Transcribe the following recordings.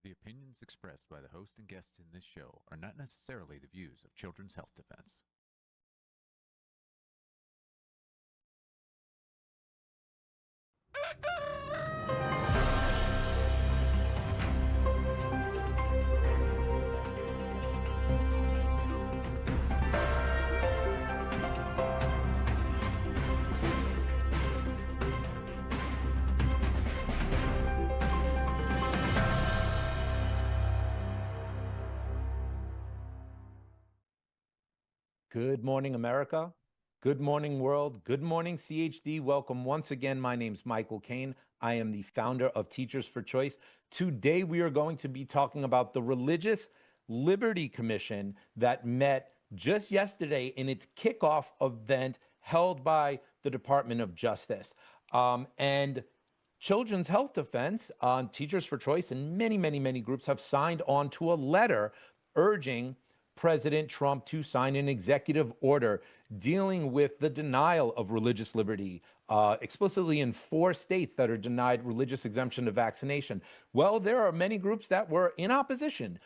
The opinions expressed by the host and guests in this show are not necessarily the views of Children's Health Defense. Good morning, America. Good morning, world. Good morning, CHD. Welcome once again. My name's Michael Kane. I am the founder of Teachers for Choice. Today, we are going to be talking about the Religious Liberty Commission that met just yesterday in its kickoff event held by the Department of Justice. And Children's Health Defense, Teachers for Choice, and many groups have signed on to a letter urging President Trump to sign an executive order dealing with the denial of religious liberty, explicitly in 4 states that are denied religious exemption to vaccination. Well, there are many groups that were in opposition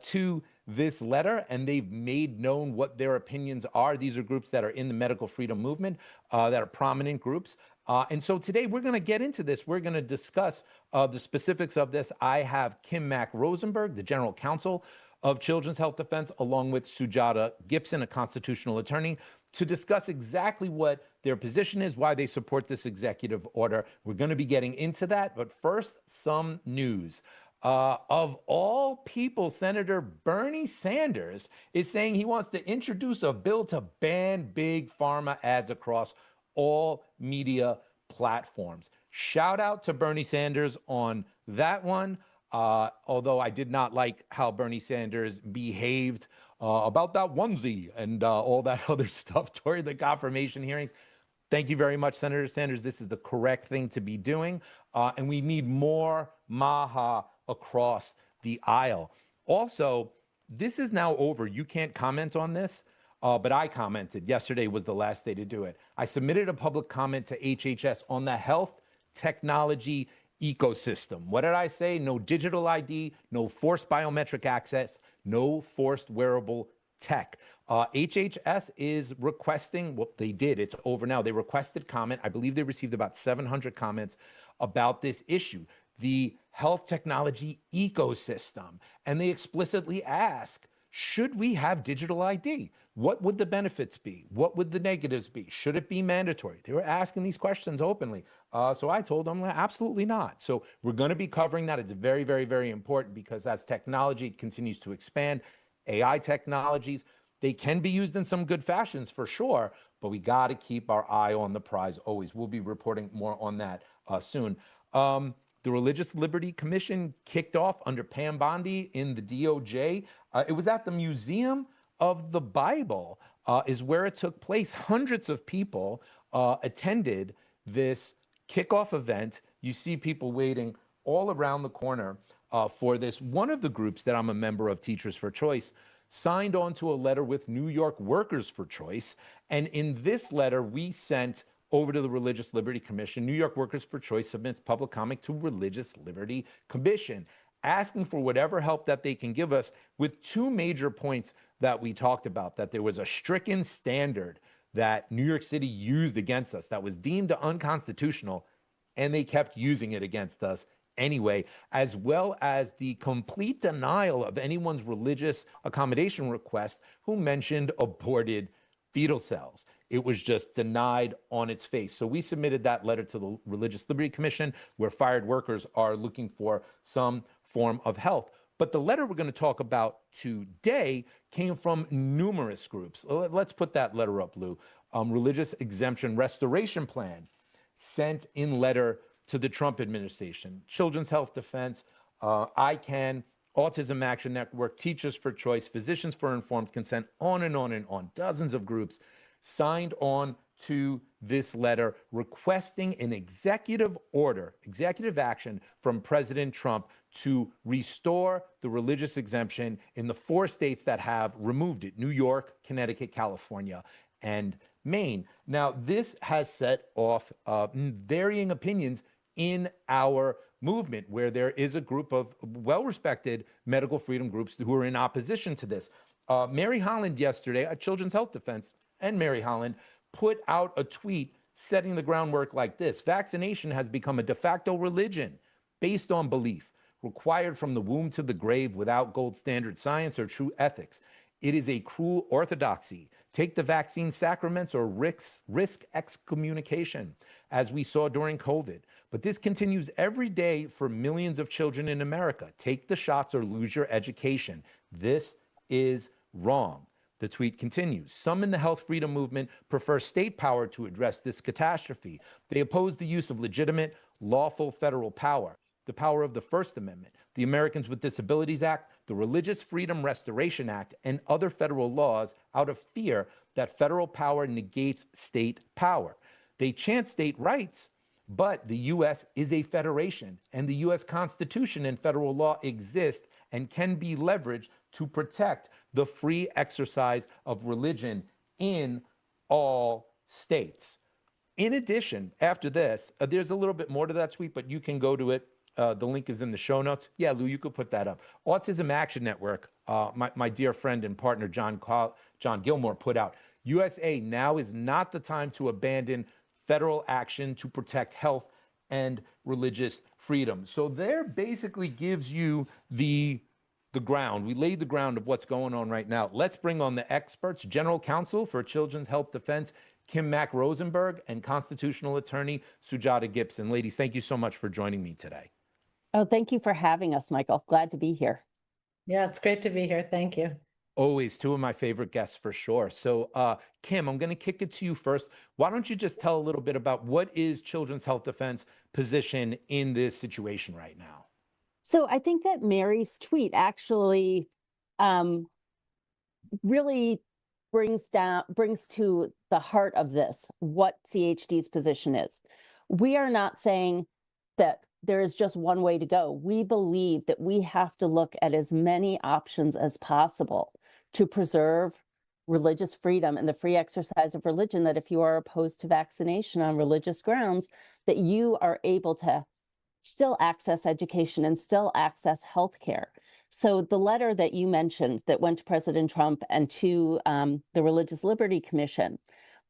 to this letter, and they've made known what their opinions are. These are groups that are in the medical freedom movement, that are prominent groups. And so today we're going to get into this. We're going to discuss the specifics of this. I have Kim Mack Rosenberg, the general counsel of Children's Health Defense, along with Sujata Gibson, a constitutional attorney, to discuss exactly what their position is, why they support this executive order. We're going to be getting into that, but first, some news. Of all people, Senator Bernie Sanders is saying he wants to introduce a bill to ban big pharma ads across all media platforms. Shout out to Bernie Sanders on that one. Although I did not like how Bernie Sanders behaved about that onesie and all that other stuff during the confirmation hearings. Thank you very much, Senator Sanders. This is the correct thing to be doing. And we need more MAHA across the aisle. Also, this is now over. You can't comment on this, but I commented. Yesterday was the last day to do it. I submitted a public comment to HHS on the health technology ecosystem. What did I say? No digital ID, no forced biometric access, no forced wearable tech. HHS is requesting, well, they did, it's over now. They requested comment. I believe they received about 700 comments about this issue, the health technology ecosystem. And they explicitly ask, should we have digital ID? What would the benefits be? What would the negatives be? Should it be mandatory? They were asking these questions openly. So I told them, absolutely not. So we're going to be covering that. It's very important because as technology continues to expand, AI technologies, they can be used in some good fashions for sure, but we got to keep our eye on the prize always. We'll be reporting more on that soon. The Religious Liberty Commission kicked off under Pam Bondi in the DOJ. It was at the Museum of the Bible is where it took place. Hundreds of people attended this kickoff event. You see people waiting all around the corner for this. One of the groups that I'm a member of, Teachers for Choice, signed on to a letter with New York Workers for Choice. And in this letter, we sent over to the Religious Liberty Commission. New York Workers for Choice submits public comment to Religious Liberty Commission, asking for whatever help that they can give us with 2 major points that we talked about, that there was a stricken standard that New York City used against us that was deemed unconstitutional, and they kept using it against us anyway, as well as the complete denial of anyone's religious accommodation request who mentioned aborted fetal cells. It was just denied on its face. So we submitted that letter to the Religious Liberty Commission, where fired workers are looking for some form of help. But the letter we're going to talk about today came from numerous groups. Let's put that letter up, Lou. Religious Exemption Restoration Plan, sent in letter to the Trump administration. Children's Health Defense, ICANN, Autism Action Network, Teachers for Choice, Physicians for Informed Consent, on and on and on. Dozens of groups signed on to this letter requesting an executive order, executive action from President Trump to restore the religious exemption in the 4 states that have removed it: New York, Connecticut, California, and Maine. Now, this has set off varying opinions in our movement where there is a group of well-respected medical freedom groups who are in opposition to this. Mary Holland yesterday at Children's Health Defense and Mary Holland put out a tweet setting the groundwork like this: vaccination has become a de facto religion based on belief, required from the womb to the grave without gold standard science or true ethics. It is a cruel orthodoxy. Take the vaccine sacraments or risk excommunication, as we saw during COVID. But this continues every day for millions of children in America. Take the shots or lose your education. This is wrong. The tweet continues. Some in the health freedom movement prefer state power to address this catastrophe. They oppose the use of legitimate, lawful federal power, the power of the First Amendment, the Americans with Disabilities Act, the Religious Freedom Restoration Act, and other federal laws out of fear that federal power negates state power. They chant state rights, but the U.S. is a federation, and the U.S. Constitution and federal law exist and can be leveraged to protect the free exercise of religion in all states. In addition, after this, there's a little bit more to that tweet, but you can go to it. The link is in the show notes. Yeah, Lou, you could put that up. Autism Action Network, my dear friend and partner, John Gilmore, put out, USA, now is not the time to abandon federal action to protect health and religious freedom. So there basically gives you the ground. We laid the ground of what's going on right now. Let's bring on the experts. General Counsel for Children's Health Defense, Kim Mack-Rosenberg, and constitutional attorney, Sujata Gibson. Ladies, thank you so much for joining me today. Oh, thank you for having us, Michael. Glad to be here. Yeah, it's great to be here. Thank you. Always two of my favorite guests for sure. So Kim, I'm going to kick it to you first. Why don't you just tell a little bit about what is Children's Health Defense position in this situation right now? So I think that Mary's tweet actually really brings to the heart of this what CHD's position is. We are not saying that there is just one way to go. We believe that we have to look at as many options as possible to preserve religious freedom and the free exercise of religion, that if you are opposed to vaccination on religious grounds, that you are able to still access education and still access healthcare. So the letter that you mentioned that went to President Trump and to the Religious Liberty Commission,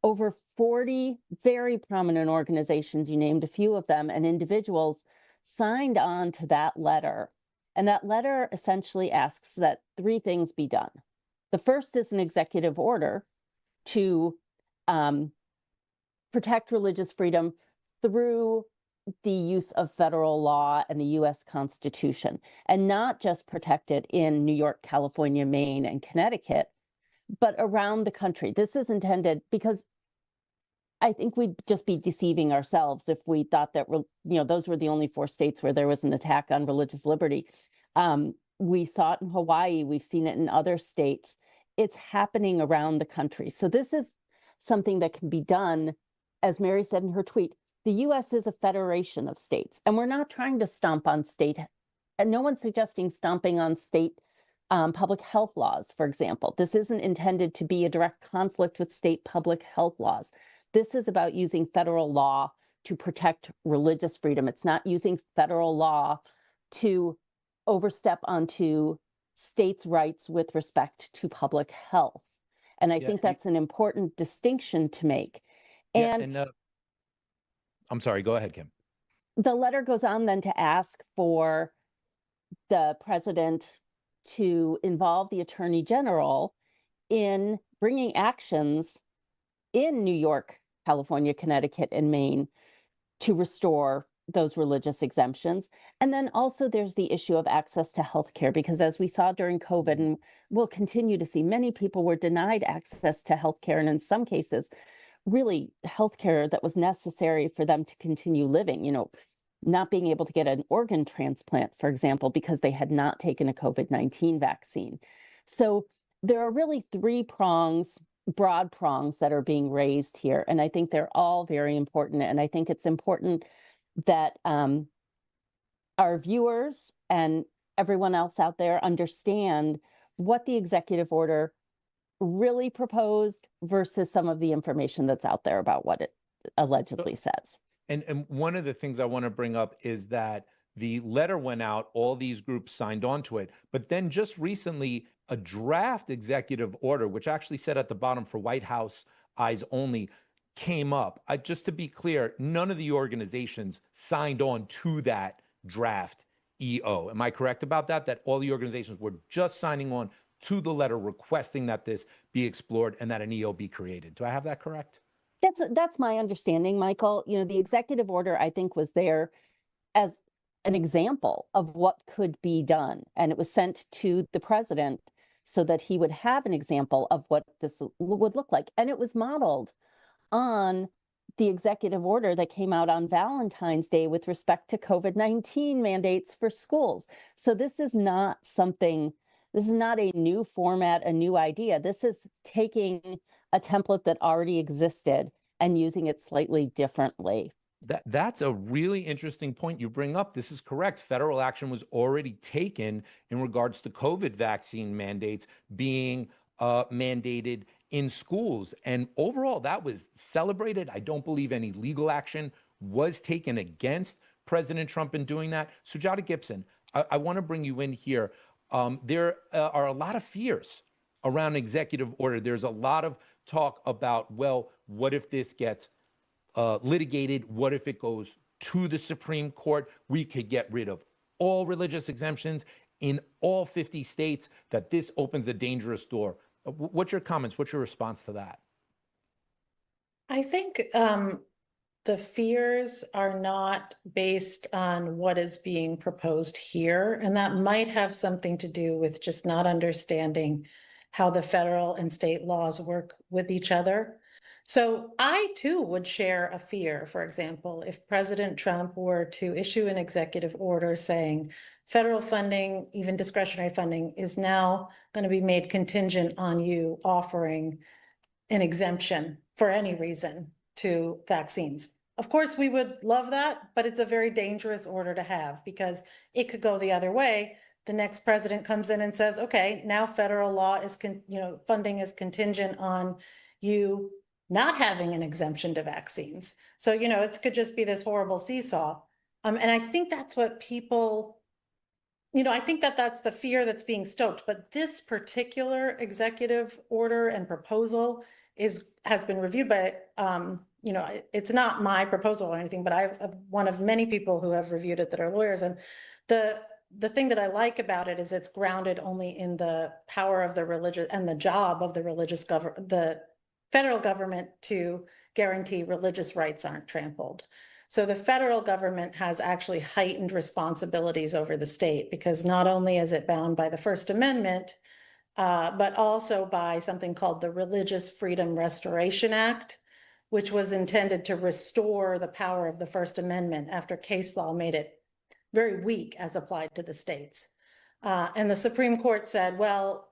over 40 very prominent organizations, you named a few of them, and individuals signed on to that letter. And that letter essentially asks that three things be done. The first is an executive order to protect religious freedom through the use of federal law and the U.S. Constitution, and not just protect it in New York, California, Maine, and Connecticut, but around the country. This is intended because I think we'd just be deceiving ourselves if we thought that, those were the only 4 states where there was an attack on religious liberty. We saw it in Hawaii. We've seen it in other states. It's happening around the country. So this is something that can be done, as Mary said in her tweet. The U.S. is a federation of states, and we're not trying to stomp on state, and no one's suggesting stomping on state public health laws, for example. This isn't intended to be a direct conflict with state public health laws. This is about using federal law to protect religious freedom. It's not using federal law to overstep onto states' rights with respect to public health. And I think that's an important distinction to make. I'm sorry, go ahead, Kim. The letter goes on then to ask for the president to involve the attorney general in bringing actions in New York, California, Connecticut, and Maine to restore those religious exemptions. And then also there's the issue of access to healthcare, because as we saw during COVID, and we'll continue to see, many people were denied access to healthcare, and in some cases, really healthcare that was necessary for them to continue living, not being able to get an organ transplant, for example, because they had not taken a COVID-19 vaccine. So there are really 3 prongs, broad prongs, that are being raised here. And I think they're all very important. And I think it's important that our viewers and everyone else out there understand what the executive order really proposed versus some of the information that's out there about what it allegedly says. And one of the things I want to bring up is that the letter went out, all these groups signed on to it. But then just recently, a draft executive order, which actually said at the bottom for White House eyes only, came up. Just to be clear, none of the organizations signed on to that draft EO. Am I correct about that? That all the organizations were just signing on to the letter requesting that this be explored and that an EO be created. Do I have that correct? That's my understanding, Michael. You know, the executive order, I think, was there as an example of what could be done. And it was sent to the president so that he would have an example of what this would look like. And it was modeled on the executive order that came out on Valentine's Day with respect to COVID-19 mandates for schools. So this is not a new format, a new idea. This is taking a template that already existed and using it slightly differently. That's a really interesting point you bring up. This is correct. Federal action was already taken in regards to COVID vaccine mandates being mandated in schools. And overall, that was celebrated. I don't believe any legal action was taken against President Trump in doing that. Sujata Gibson, I want to bring you in here. There are a lot of fears around executive order. There's a lot of talk about, well, what if this gets litigated? What if it goes to the Supreme Court? We could get rid of all religious exemptions in all 50 states, that this opens a dangerous door. What's your comments? What's your response to that? I think the fears are not based on what is being proposed here, and that might have something to do with just not understanding how the federal and state laws work with each other. So I too would share a fear, for example, if President Trump were to issue an executive order saying federal funding, even discretionary funding, is now going to be made contingent on you offering an exemption for any reason to vaccines. Of course, we would love that, but it's a very dangerous order to have because it could go the other way. The next president comes in and says, okay, now federal law is, funding is contingent on you not having an exemption to vaccines. So, it could just be this horrible seesaw. And I think that's what people, I think that's the fear that's being stoked. But this particular executive order and proposal has been reviewed by, it's not my proposal or anything, but I'm one of many people who have reviewed it that are lawyers. And the thing that I like about it is it's grounded only in the power of the religious and the job of the the federal government to guarantee religious rights aren't trampled. So the federal government has actually heightened responsibilities over the state because not only is it bound by the First Amendment, but also by something called the Religious Freedom Restoration Act, which was intended to restore the power of the First Amendment after case law made it very weak as applied to the states. And the Supreme Court said, well,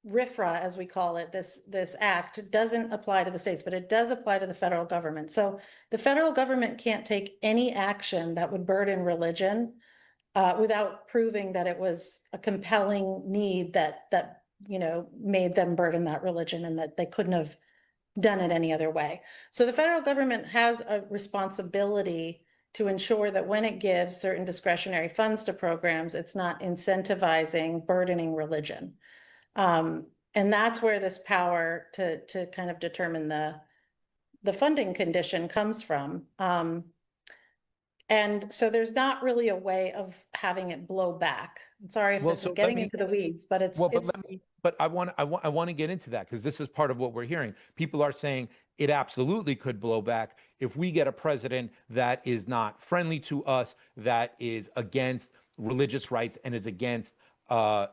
RFRA, as we call it, this act doesn't apply to the states, but it does apply to the federal government. So the federal government can't take any action that would burden religion without proving that it was a compelling need that made them burden that religion and that they couldn't have done it any other way. So the federal government has a responsibility to ensure that when it gives certain discretionary funds to programs, it's not incentivizing burdening religion. And that's where this power to kind of determine the funding condition comes from. And so there's not really a way of having it blow back. I'm sorry if this is getting into the weeds, but it's. But I want to get into that because this is part of what we're hearing. People are saying it absolutely could blow back if we get a president that is not friendly to us, that is against religious rights and is against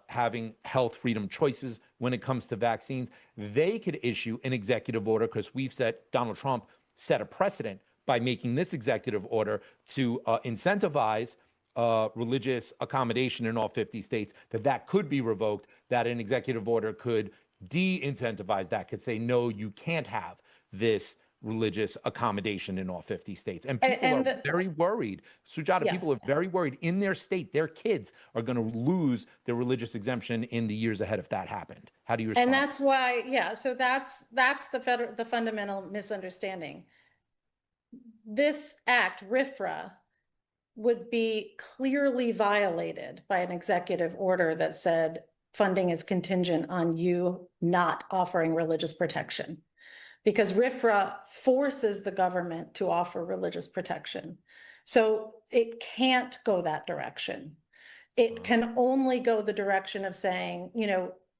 having health freedom choices when it comes to vaccines. They could issue an executive order because Donald Trump set a precedent by making this executive order to incentivize religious accommodation in all 50 states, that could be revoked, that an executive order could de-incentivize that, could say, no, you can't have this religious accommodation in all 50 states. And people are very worried. Sujata, people are very worried in their state, their kids are going to lose their religious exemption in the years ahead if that happened. How do you respond? And that's why, so that's the fundamental misunderstanding. This act, RFRA, would be clearly violated by an executive order that said funding is contingent on you not offering religious protection. Because RFRA forces the government to offer religious protection. So it can't go that direction. It can only go the direction of saying,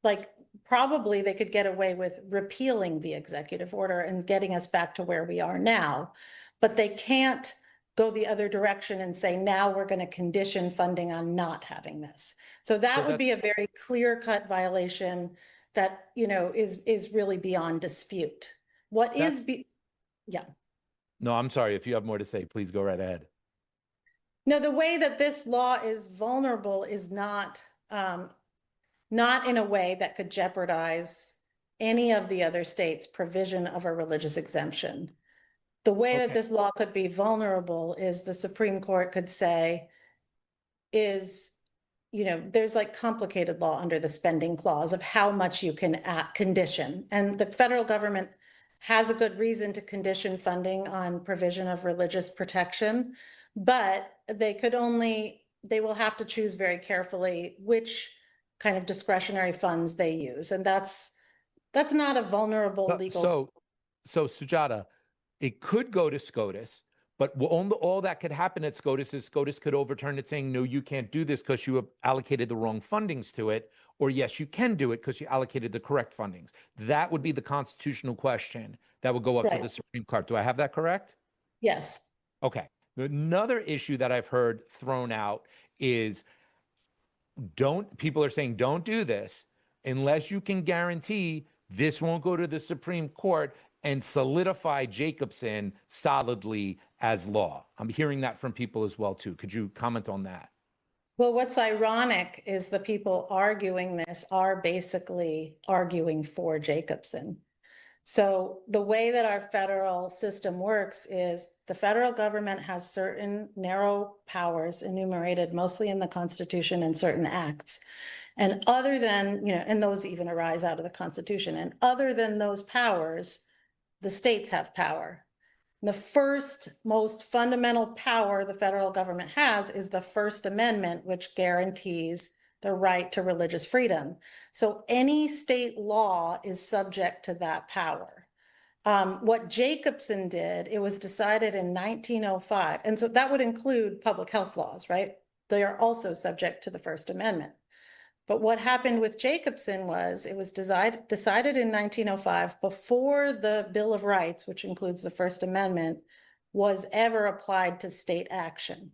like probably they could get away with repealing the executive order and getting us back to where we are now, but they can't go the other direction and say, now we're going to condition funding on not having this. So that would be a very clear-cut violation that, is really beyond dispute. Yeah. No, I'm sorry. If you have more to say, please go right ahead. No, the way that this law is vulnerable is not in a way that could jeopardize any of the other states' provision of a religious exemption. The way that this law could be vulnerable is the Supreme Court could say there's like complicated law under the spending clause of how much you can condition. And the federal government has a good reason to condition funding on provision of religious protection, but they will have to choose very carefully which kind of discretionary funds they use. And that's not a vulnerable legal. So Sujata, it could go to SCOTUS, but all that could happen at SCOTUS is SCOTUS could overturn it saying, no, you can't do this because you have allocated the wrong fundings to it, or yes, you can do it because you allocated the correct fundings. That would be the constitutional question that would go up to the Supreme Court. Do I have that correct? Yes. Okay. Another issue that I've heard thrown out is people are saying, don't do this unless you can guarantee this won't go to the Supreme Court and solidify Jacobson solidly as law. I'm hearing that from people as well, too. Could you comment on that? Well, what's ironic is the people arguing this are basically arguing for Jacobson. So the way that our federal system works is the federal government has certain narrow powers enumerated mostly in the Constitution and certain acts. And other than, and those even arise out of the Constitution. And other than those powers, the states have power. The first most fundamental power the federal government has is the First Amendment, which guarantees the right to religious freedom. So any state law is subject to that power. What Jacobson did, it was decided in 1905. And so that would include public health laws, right? They are also subject to the First Amendment. But what happened with Jacobson was it was decided in 1905 before the Bill of Rights, which includes the First Amendment, was ever applied to state action.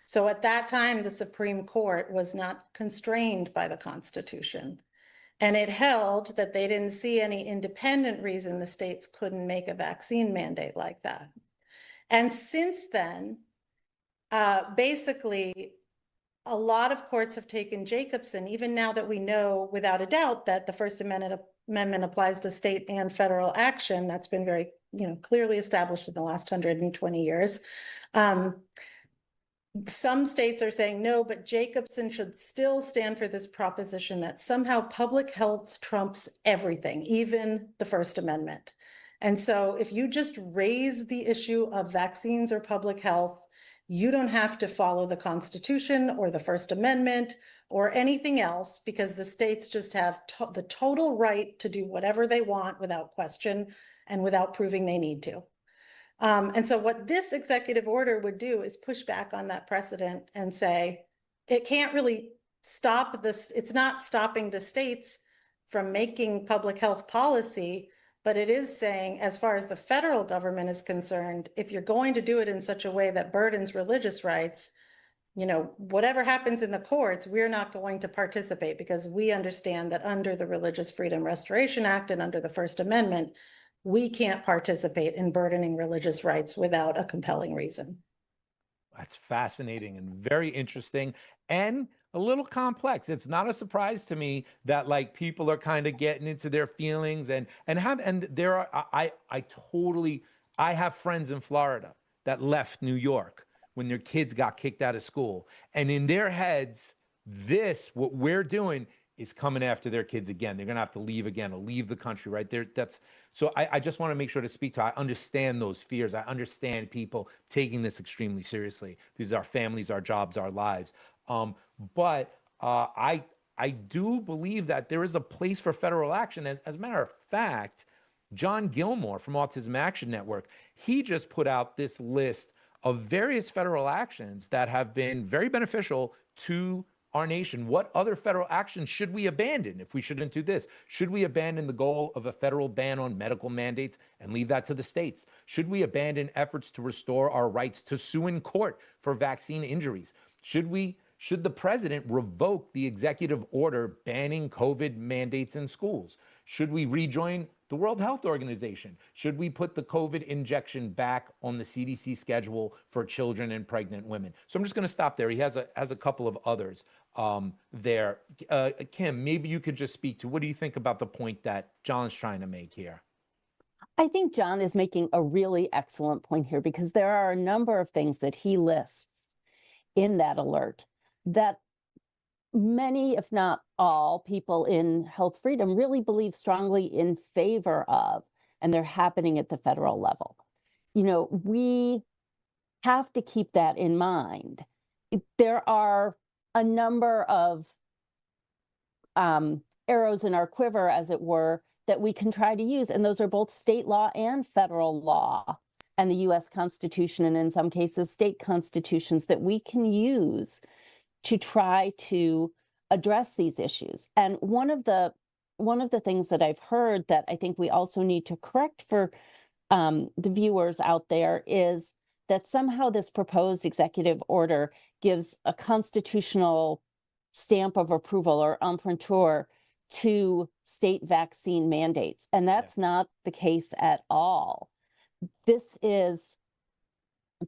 So at that time, the Supreme Court was not constrained by the Constitution. And it held that they didn't see any independent reason the states couldn't make a vaccine mandate like that. And since then, basically, a lot of courts have taken Jacobson, even now that we know without a doubt that the First Amendment applies to state and federal action. That's been very, clearly established in the last 120 years. Some states are saying no, but Jacobson should still stand for this proposition that somehow public health trumps everything, even the First Amendment. And so if you just raise the issue of vaccines or public health, you don't have to follow the Constitution or the First Amendment or anything else, because the states just have the total right to do whatever they want without question and without proving they need to. And so what this executive order would do is push back on that precedent and say, it can't really stop this. It's not stopping the states from making public health policy, but it is saying, as far as the federal government is concerned, if you're going to do it in such a way that burdens religious rights, whatever happens in the courts, we're not going to participate, because we understand that under the Religious Freedom Restoration Act and under the First Amendment, we can't participate in burdening religious rights without a compelling reason. That's fascinating and very interesting and a little complex. It's not a surprise to me that people are kind of getting into their feelings I have friends in Florida that left New York when their kids got kicked out of school. And in their heads, what we're doing is coming after their kids again. They're going to have to leave again or leave the country, right there. So I just want to make sure to speak to, I understand those fears. I understand people taking this extremely seriously. These are our families, our jobs, our lives. But I do believe that there is a place for federal action. As a matter of fact, John Gilmore from Autism Action Network, he just put out this list of various federal actions that have been very beneficial to our nation. What other federal actions should we abandon if we shouldn't do this? Should we abandon the goal of a federal ban on medical mandates and leave that to the states? Should we abandon efforts to restore our rights to sue in court for vaccine injuries? Should the president revoke the executive order banning COVID mandates in schools? Should we rejoin the World Health Organization? Should we put the COVID injection back on the CDC schedule for children and pregnant women? So I'm just going to stop there. He has a couple of others there. Kim, maybe you could just speak to, what do you think about the point that John's trying to make here? I think John is making a really excellent point here, because there are a number of things that he lists in that alert that many, if not all, people in health freedom really believe strongly in favor of, and they're happening at the federal level. You know, we have to keep that in mind. There are a number of arrows in our quiver, as it were, that we can try to use, and those are both state law and federal law, and the U.S. Constitution, and in some cases, state constitutions, that we can use to try to address these issues. And one of the things that I've heard that I think we also need to correct for the viewers out there is that somehow this proposed executive order gives a constitutional stamp of approval or imprimatur to state vaccine mandates. And that's not the case at all. This is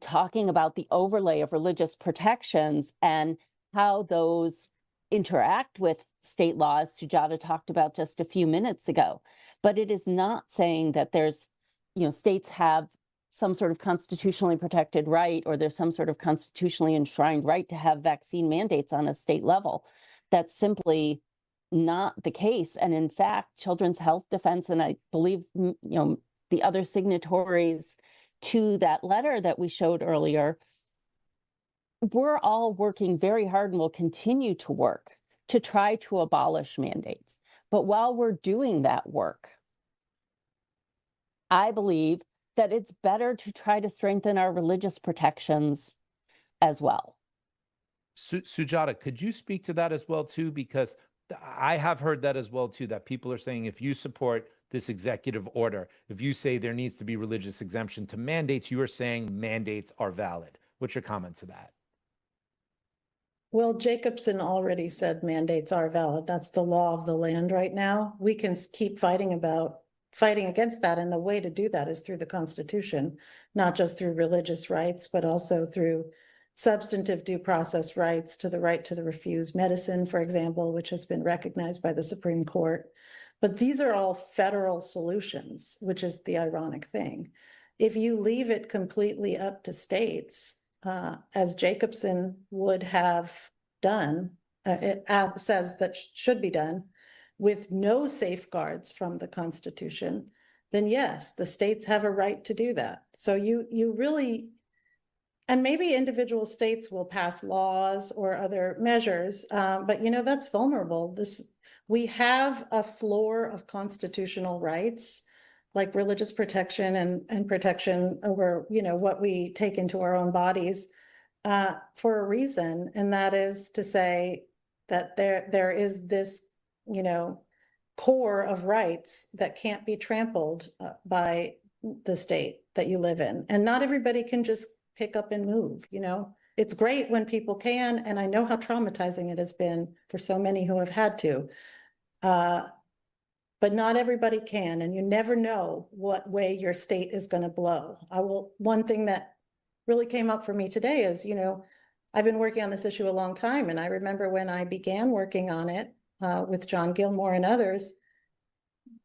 talking about the overlay of religious protections and how those interact with state laws, Sujata talked about just a few minutes ago. But it is not saying that there's, states have some sort of constitutionally protected right, or there's some sort of constitutionally enshrined right to have vaccine mandates on a state level. That's simply not the case. And in fact, Children's Health Defense, and I believe, the other signatories to that letter that we showed earlier, we're all working very hard and will continue to work to try to abolish mandates. But while we're doing that work, I believe that it's better to try to strengthen our religious protections as well. Sujata, could you speak to that as well too? Because I have heard that as well too, that people are saying, if you support this executive order, if you say there needs to be religious exemption to mandates, you are saying mandates are valid. What's your comment to that? Well, Jacobson already said mandates are valid. That's the law of the land right now. We can keep fighting against that. And the way to do that is through the Constitution, not just through religious rights, but also through substantive due process rights, to the right to the refuse medicine, for example, which has been recognized by the Supreme Court. But these are all federal solutions, which is the ironic thing. If you leave it completely up to states, as Jacobson would have done, it says that should be done, with no safeguards from the Constitution, then yes, the states have a right to do that. So you really, and maybe individual states will pass laws or other measures, but that's vulnerable. We have a floor of constitutional rights, like religious protection and protection over, what we take into our own bodies, for a reason. And that is to say that there is this, core of rights that can't be trampled by the state that you live in. And not everybody can just pick up and move, It's great when people can, and I know how traumatizing it has been for so many who have had to. But not everybody can, and you never know what way your state is going to blow. One thing that really came up for me today is, I've been working on this issue a long time, and I remember when I began working on it with John Gilmore and others,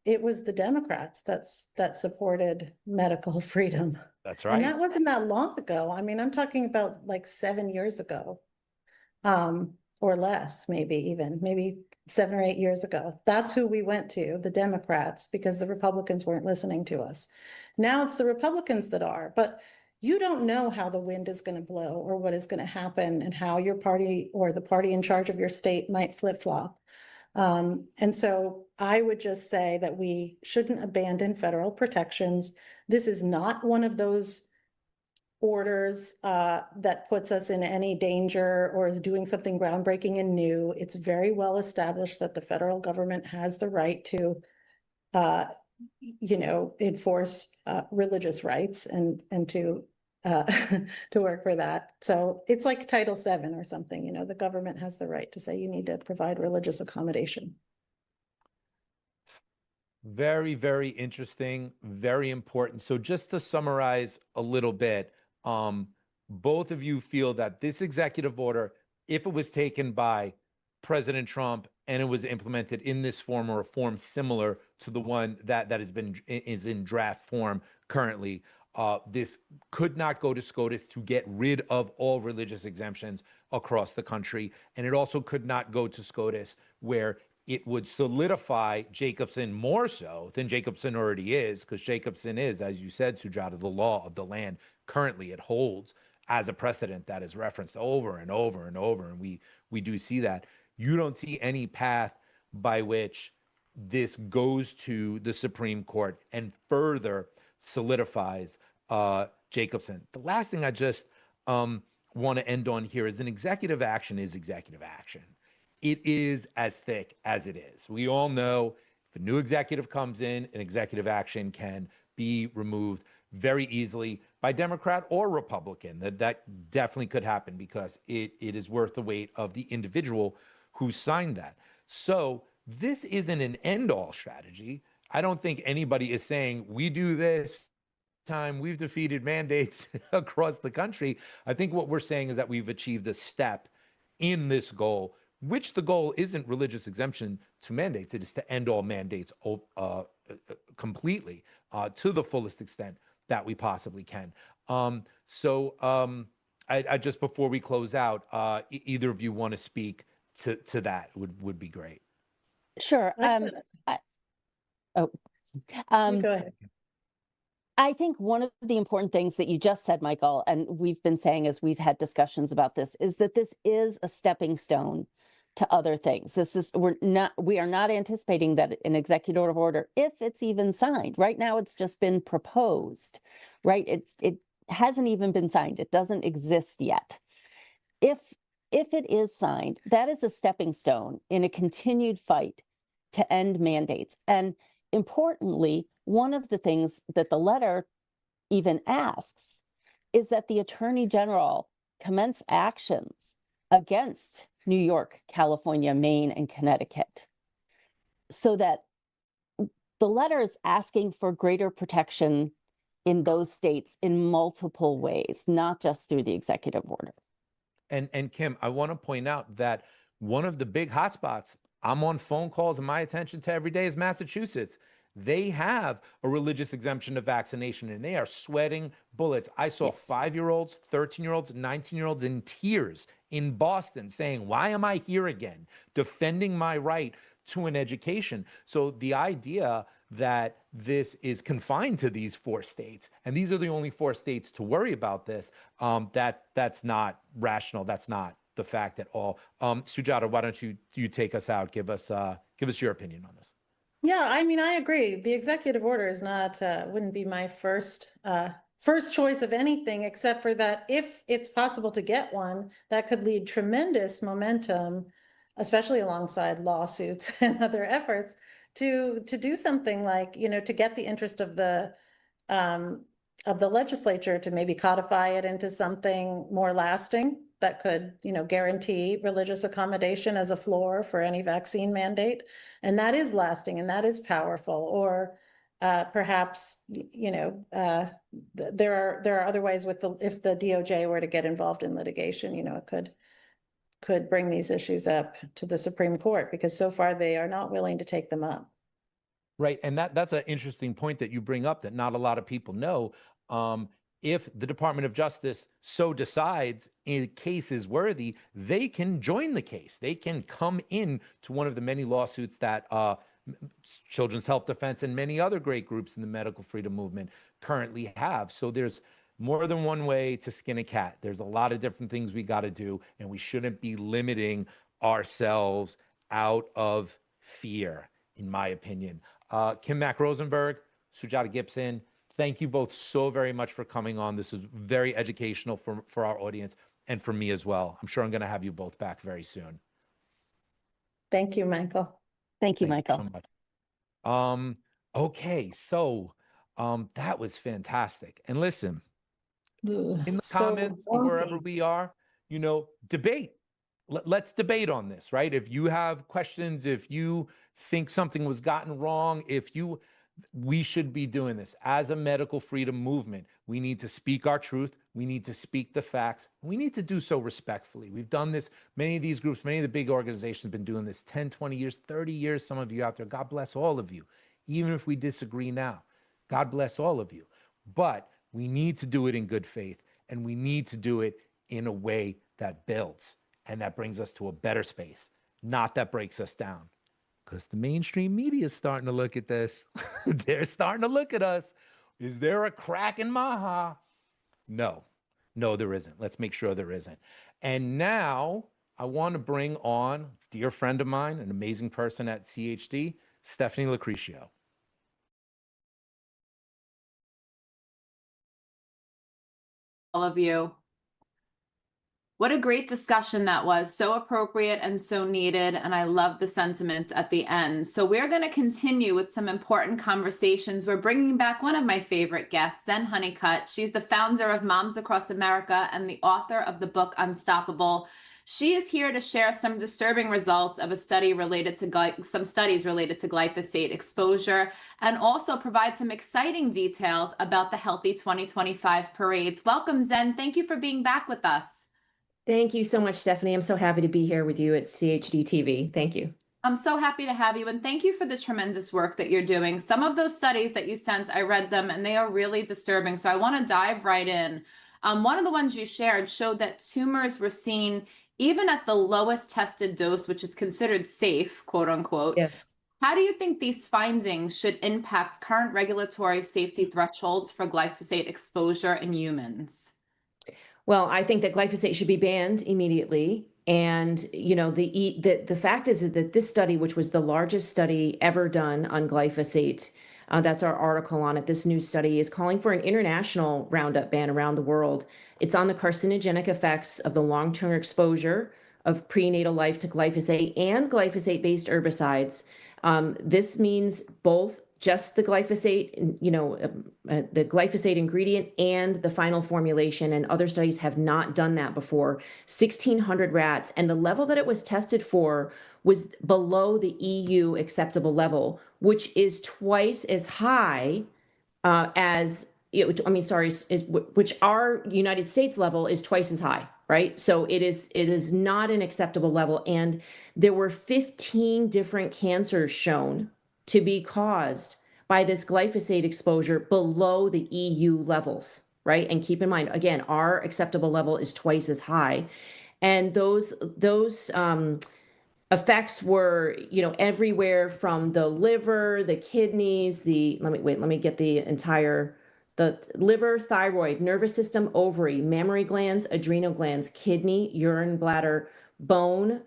it was the Democrats that supported medical freedom. That's right. And that wasn't that long ago. I mean, I'm talking about like 7 years ago. or less, maybe 7 or 8 years ago. That's who we went to, the Democrats, because the Republicans weren't listening to us. Now it's the Republicans that are, but you don't know how the wind is going to blow or what is going to happen and how your party or the party in charge of your state might flip-flop. And so I would just say that we shouldn't abandon federal protections. This is not one of those orders that puts us in any danger or is doing something groundbreaking and new. It's very well established that the federal government has the right to, enforce religious rights and to to work for that. So it's like Title VII or something, the government has the right to say you need to provide religious accommodation. Very, very interesting, very important. So just to summarize a little bit, both of you feel that this executive order, if it was taken by President Trump and it was implemented in this form or a form similar to the one that is in draft form currently, this could not go to SCOTUS to get rid of all religious exemptions across the country. And it also could not go to SCOTUS where it would solidify Jacobson more so than Jacobson already is, because Jacobson is, as you said, Sujata, the law of the land. Currently, it holds as a precedent that is referenced over and over and over. And we do see that. You don't see any path by which this goes to the Supreme Court and further solidifies Jacobson. The last thing I just want to end on here is an executive action is executive action. It is as thick as it is. We all know if a new executive comes in, an executive action can be removed very easily by Democrat or Republican. That definitely could happen because it is worth the weight of the individual who signed that. So this isn't an end-all strategy. I don't think anybody is saying we do this time, we've defeated mandates across the country. I think what we're saying is that we've achieved a step in this goal, which the goal isn't religious exemption to mandates. It is to end all mandates completely to the fullest extent that we possibly can. I just, before we close out, either of you want to speak to that would be great. Sure. Go ahead. I think one of the important things that you just said, Michael, and we've been saying as we've had discussions about this, is that this is a stepping stone to other things. We are not anticipating that an executive order, if it's even signed, right now it's just been proposed, right? It hasn't even been signed. It doesn't exist yet. If it is signed, that is a stepping stone in a continued fight to end mandates. And importantly, one of the things that the letter even asks is that the Attorney General commence actions against New York, California, Maine, and Connecticut, so that the letter is asking for greater protection in those states in multiple ways, not just through the executive order. And Kim, I want to point out that one of the big hotspots I'm on phone calls and my attention to every day is Massachusetts. They have a religious exemption to vaccination and they are sweating bullets. I saw 5-year-olds, 13-year-olds, 19-year-olds in tears in Boston saying, why am I here again? Defending my right to an education. So the idea that this is confined to these 4 states, and these are the only 4 states to worry about this, that's not rational. That's not the fact at all. Sujata, why don't you take us out? Give us your opinion on this. Yeah, I mean, I agree. The executive order is not, wouldn't be my first choice of anything, except for that if it's possible to get one, that could lead tremendous momentum, especially alongside lawsuits and other efforts to do something like, to get the interest of the legislature to maybe codify it into something more lasting that could, guarantee religious accommodation as a floor for any vaccine mandate. And that is lasting and that is powerful. Or perhaps, there are other ways if the DOJ were to get involved in litigation, it could bring these issues up to the Supreme Court, because so far they are not willing to take them up. Right. And that's an interesting point that you bring up that not a lot of people know. if the Department of Justice so decides a case is worthy, they can join the case. They can come in to one of the many lawsuits that Children's Health Defense and many other great groups in the medical freedom movement currently have. So there's more than one way to skin a cat. There's a lot of different things we got to do, and we shouldn't be limiting ourselves out of fear, in my opinion. Kim Mack Rosenberg, Sujata Gibson, thank you both so very much for coming on. This was very educational for our audience and for me as well. I'm sure I'm going to have you both back very soon. Thank you, Michael. Thank you, Thank Michael. you so much. Okay, so that was fantastic. And listen, in the comments or wherever we are, debate. Let's debate on this, right? If you have questions, if you think something was gotten wrong, we should be doing this as a medical freedom movement. We need to speak our truth. We need to speak the facts. We need to do so respectfully. We've done this. Many of these groups, many of the big organizations have been doing this 10, 20 years, 30 years. Some of you out there, God bless all of you. Even if we disagree now, God bless all of you. But we need to do it in good faith, and we need to do it in a way that builds and that brings us to a better space, not that breaks us down. Because the mainstream media is starting to look at this. They're starting to look at us. Is there a crack in MAHA? No, there isn't. Let's make sure there isn't. And now I want to bring on a dear friend of mine, an amazing person at CHD, Stephanie Locricchio. All of you. What a great discussion that was. So appropriate and so needed. And I love the sentiments at the end. So we're going to continue with some important conversations. We're bringing back one of my favorite guests, Zen Honecutt. She's the founder of Moms Across America and the author of the book Unstoppable. She is here to share some disturbing results of a study related to some studies related to glyphosate exposure, and also provide some exciting details about the Healthy 2025 parades. Welcome, Zen. Thank you for being back with us. Thank you so much, Stephanie. I'm so happy to be here with you at CHD TV. Thank you. I'm so happy to have you, and thank you for the tremendous work that you're doing. Some of those studies that you sent, I read them, and they are really disturbing. So I want to dive right in. One of the ones you shared showed that tumors were seen even at the lowest tested dose, which is considered safe, quote unquote. Yes. How do you think these findings should impact current regulatory safety thresholds for glyphosate exposure in humans? Well, I think that glyphosate should be banned immediately. And, the fact is that this study, which was the largest study ever done on glyphosate, that's our article on it. This new study is calling for an international Roundup ban around the world. It's on the carcinogenic effects of the long-term exposure of prenatal life to glyphosate and glyphosate-based herbicides. This means both just the glyphosate, the glyphosate ingredient and the final formulation, and other studies have not done that before. 1,600 rats, and the level that it was tested for was below the EU acceptable level, which is twice as high which our United States level is twice as high, right? So it is not an acceptable level, and there were 15 different cancers shown to be caused by this glyphosate exposure below the EU levels, right? And keep in mind, again, our acceptable level is twice as high. And those effects were, everywhere from the liver, the kidneys, let me get the liver, thyroid, nervous system, ovary, mammary glands, adrenal glands, kidney, urine, bladder, bone,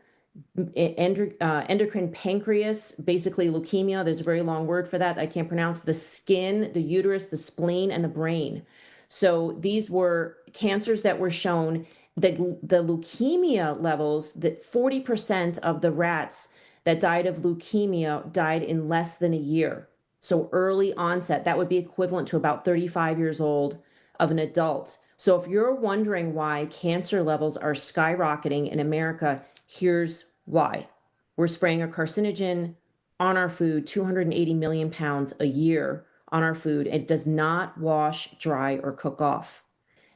endocrine pancreas, basically leukemia. There's a very long word for that I can't pronounce. The skin, the uterus, the spleen, and the brain. So these were cancers that were shown. The leukemia levels, that 40% of the rats that died of leukemia died in less than a year. So early onset, that would be equivalent to about 35 years old of an adult. So if you're wondering why cancer levels are skyrocketing in America, here's why. We're spraying a carcinogen on our food, 280 million pounds a year on our food. It does not wash, dry, or cook off.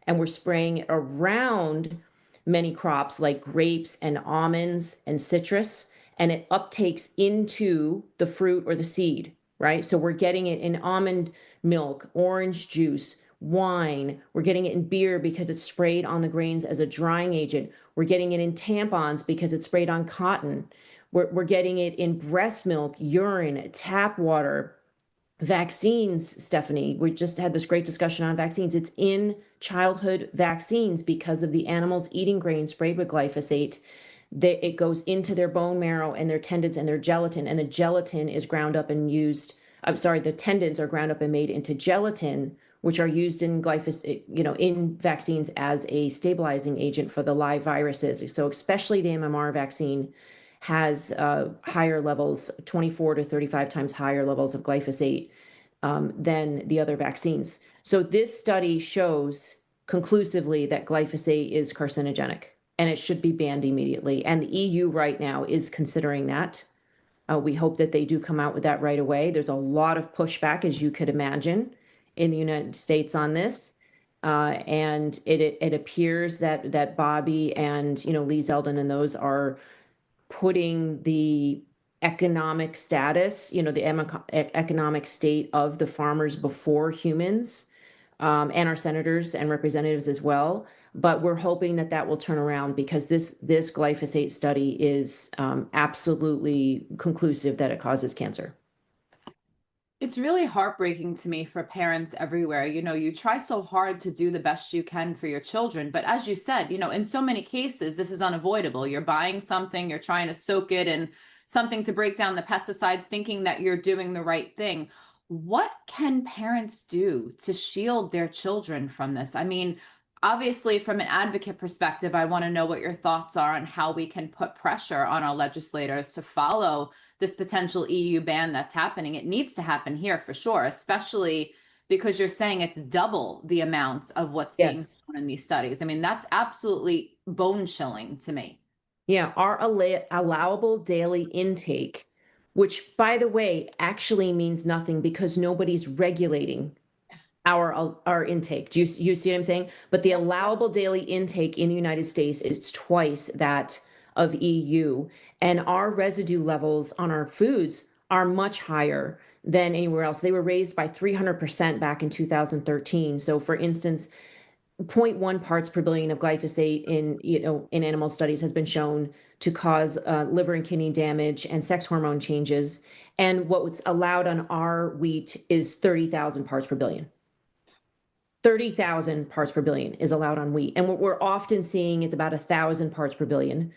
And we're spraying it around many crops like grapes and almonds and citrus, and it uptakes into the fruit or the seed, right? So we're getting it in almond milk, orange juice. wine. We're getting it in beer because it's sprayed on the grains as a drying agent. We're getting it in tampons because it's sprayed on cotton. We're getting it in breast milk, urine, tap water, vaccines. Stephanie, we just had this great discussion on vaccines. It's in childhood vaccines because of the animals eating grains sprayed with glyphosate. It goes into their bone marrow and their tendons and their gelatin, and the gelatin is ground up and used. I'm sorry, the tendons are ground up and made into gelatin, which are used in glyphosate, in vaccines as a stabilizing agent for the live viruses. So especially the MMR vaccine has higher levels, 24 to 35 times higher levels of glyphosate than the other vaccines. So this study shows conclusively that glyphosate is carcinogenic and it should be banned immediately. And the EU right now is considering that. We hope that they do come out with that right away. There's a lot of pushback, as you could imagine, in the United States on this. And it appears that Bobby and Lee Zeldin and those are putting the economic status, the economic state of the farmers before humans, and our senators and representatives as well. But we're hoping that will turn around, because this glyphosate study is absolutely conclusive that it causes cancer. It's really heartbreaking to me for parents everywhere. You try so hard to do the best you can for your children, but as you said, in so many cases, this is unavoidable. You're buying something, you're trying to soak it in something to break down the pesticides, thinking that you're doing the right thing. What can parents do to shield their children from this? I mean, obviously, from an advocate perspective, I want to know what your thoughts are on how we can put pressure on our legislators to follow this potential EU ban that's happening. It needs to happen here for sure, especially because you're saying it's double the amount of what's being done in these studies. I mean, that's absolutely bone chilling to me. Yeah, our allowable daily intake, which, by the way, actually means nothing because nobody's regulating our intake. Do you see what I'm saying? But the allowable daily intake in the United States is twice that of EU, and our residue levels on our foods are much higher than anywhere else. They were raised by 300% back in 2013. So, for instance, 0.1 parts per billion of glyphosate in animal studies has been shown to cause liver and kidney damage and sex hormone changes. And what's allowed on our wheat is 30,000 parts per billion. 30,000 parts per billion is allowed on wheat. And what we're often seeing is about 1,000 parts per billion.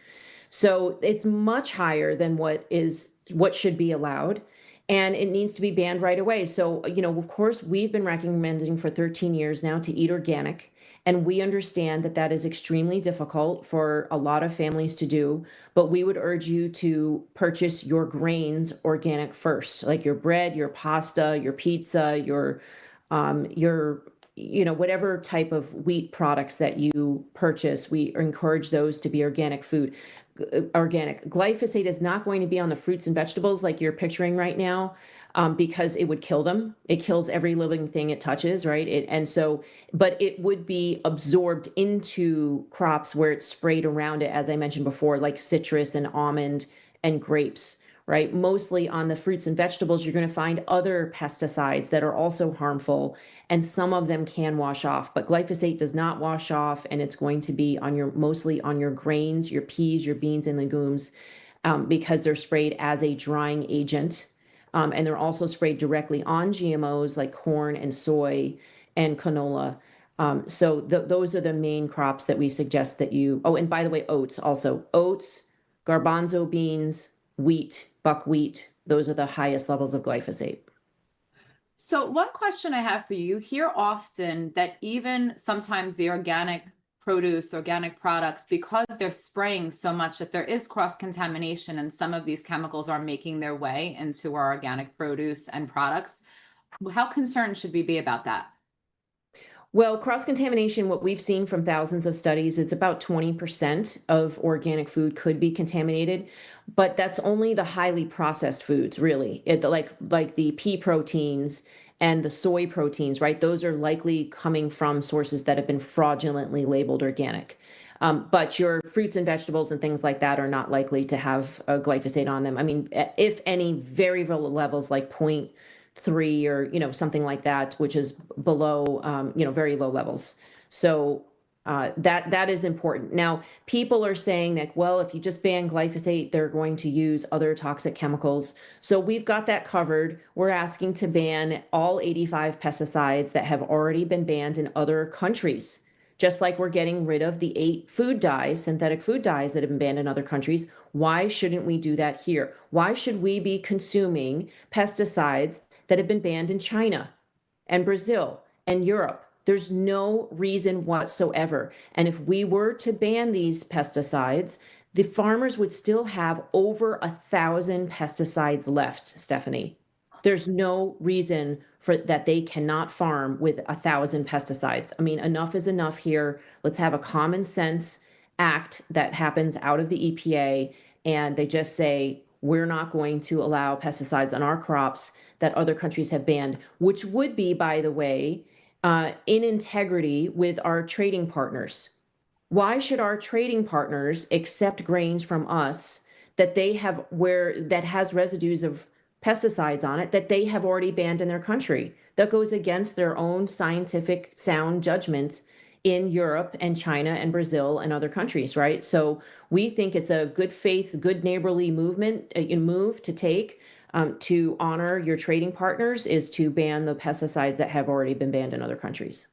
So it's much higher than what should be allowed. And it needs to be banned right away. So, of course, we've been recommending for 13 years now to eat organic. And we understand that is extremely difficult for a lot of families to do. But we would urge you to purchase your grains organic first, like your bread, your pasta, your pizza, your whatever type of wheat products that you purchase. We encourage those to be organic food. Organic. Glyphosate is not going to be on the fruits and vegetables like you're picturing right now, because it would kill them. It kills every living thing it touches, right? But it would be absorbed into crops where it's sprayed around it, as I mentioned before, like citrus and almond and grapes, right? Mostly on the fruits and vegetables, you're going to find other pesticides that are also harmful, and some of them can wash off, but glyphosate does not wash off, and it's going to be mostly on your grains, your peas, your beans, and legumes, because they're sprayed as a drying agent. And they're also sprayed directly on GMOs like corn and soy and canola. So those are the main crops that we suggest that and by the way, oats, garbanzo beans, wheat, buckwheat, those are the highest levels of glyphosate. So one question I have for you, you hear often that even sometimes the organic produce, organic products, because they're spraying so much, that there is cross-contamination and some of these chemicals are making their way into our organic produce and products. How concerned should we be about that? Well, cross-contamination, what we've seen from thousands of studies, is about 20% of organic food could be contaminated, but that's only the highly processed foods, really. Like the pea proteins and the soy proteins, right? Those are likely coming from sources that have been fraudulently labeled organic. But your fruits and vegetables and things like that are not likely to have glyphosate on them. I mean, if any, very low levels like 3 or, something like that, which is below, very low levels. So that is important. Now, people are saying that, well, if you just ban glyphosate, they're going to use other toxic chemicals. So we've got that covered. We're asking to ban all 85 pesticides that have already been banned in other countries. Just like we're getting rid of the 8 food dyes, synthetic food dyes that have been banned in other countries. Why shouldn't we do that here? Why should we be consuming pesticides that have been banned in China and Brazil and Europe? There's no reason whatsoever. And if we were to ban these pesticides, the farmers would still have over 1,000 pesticides left, Stephanie. There's no reason for that they cannot farm with 1,000 pesticides. I mean, enough is enough here. Let's have a common sense act that happens out of the EPA, and they just say, we're not going to allow pesticides on our crops that other countries have banned, which would be, by the way, in integrity with our trading partners. Why should our trading partners accept grains from us that they have that has residues of pesticides on it that they have already banned in their country? That goes against their own scientific sound judgment in Europe and China and Brazil and other countries, right? So we think it's a good faith, good neighborly move to take. To honor your trading partners is to ban the pesticides that have already been banned in other countries.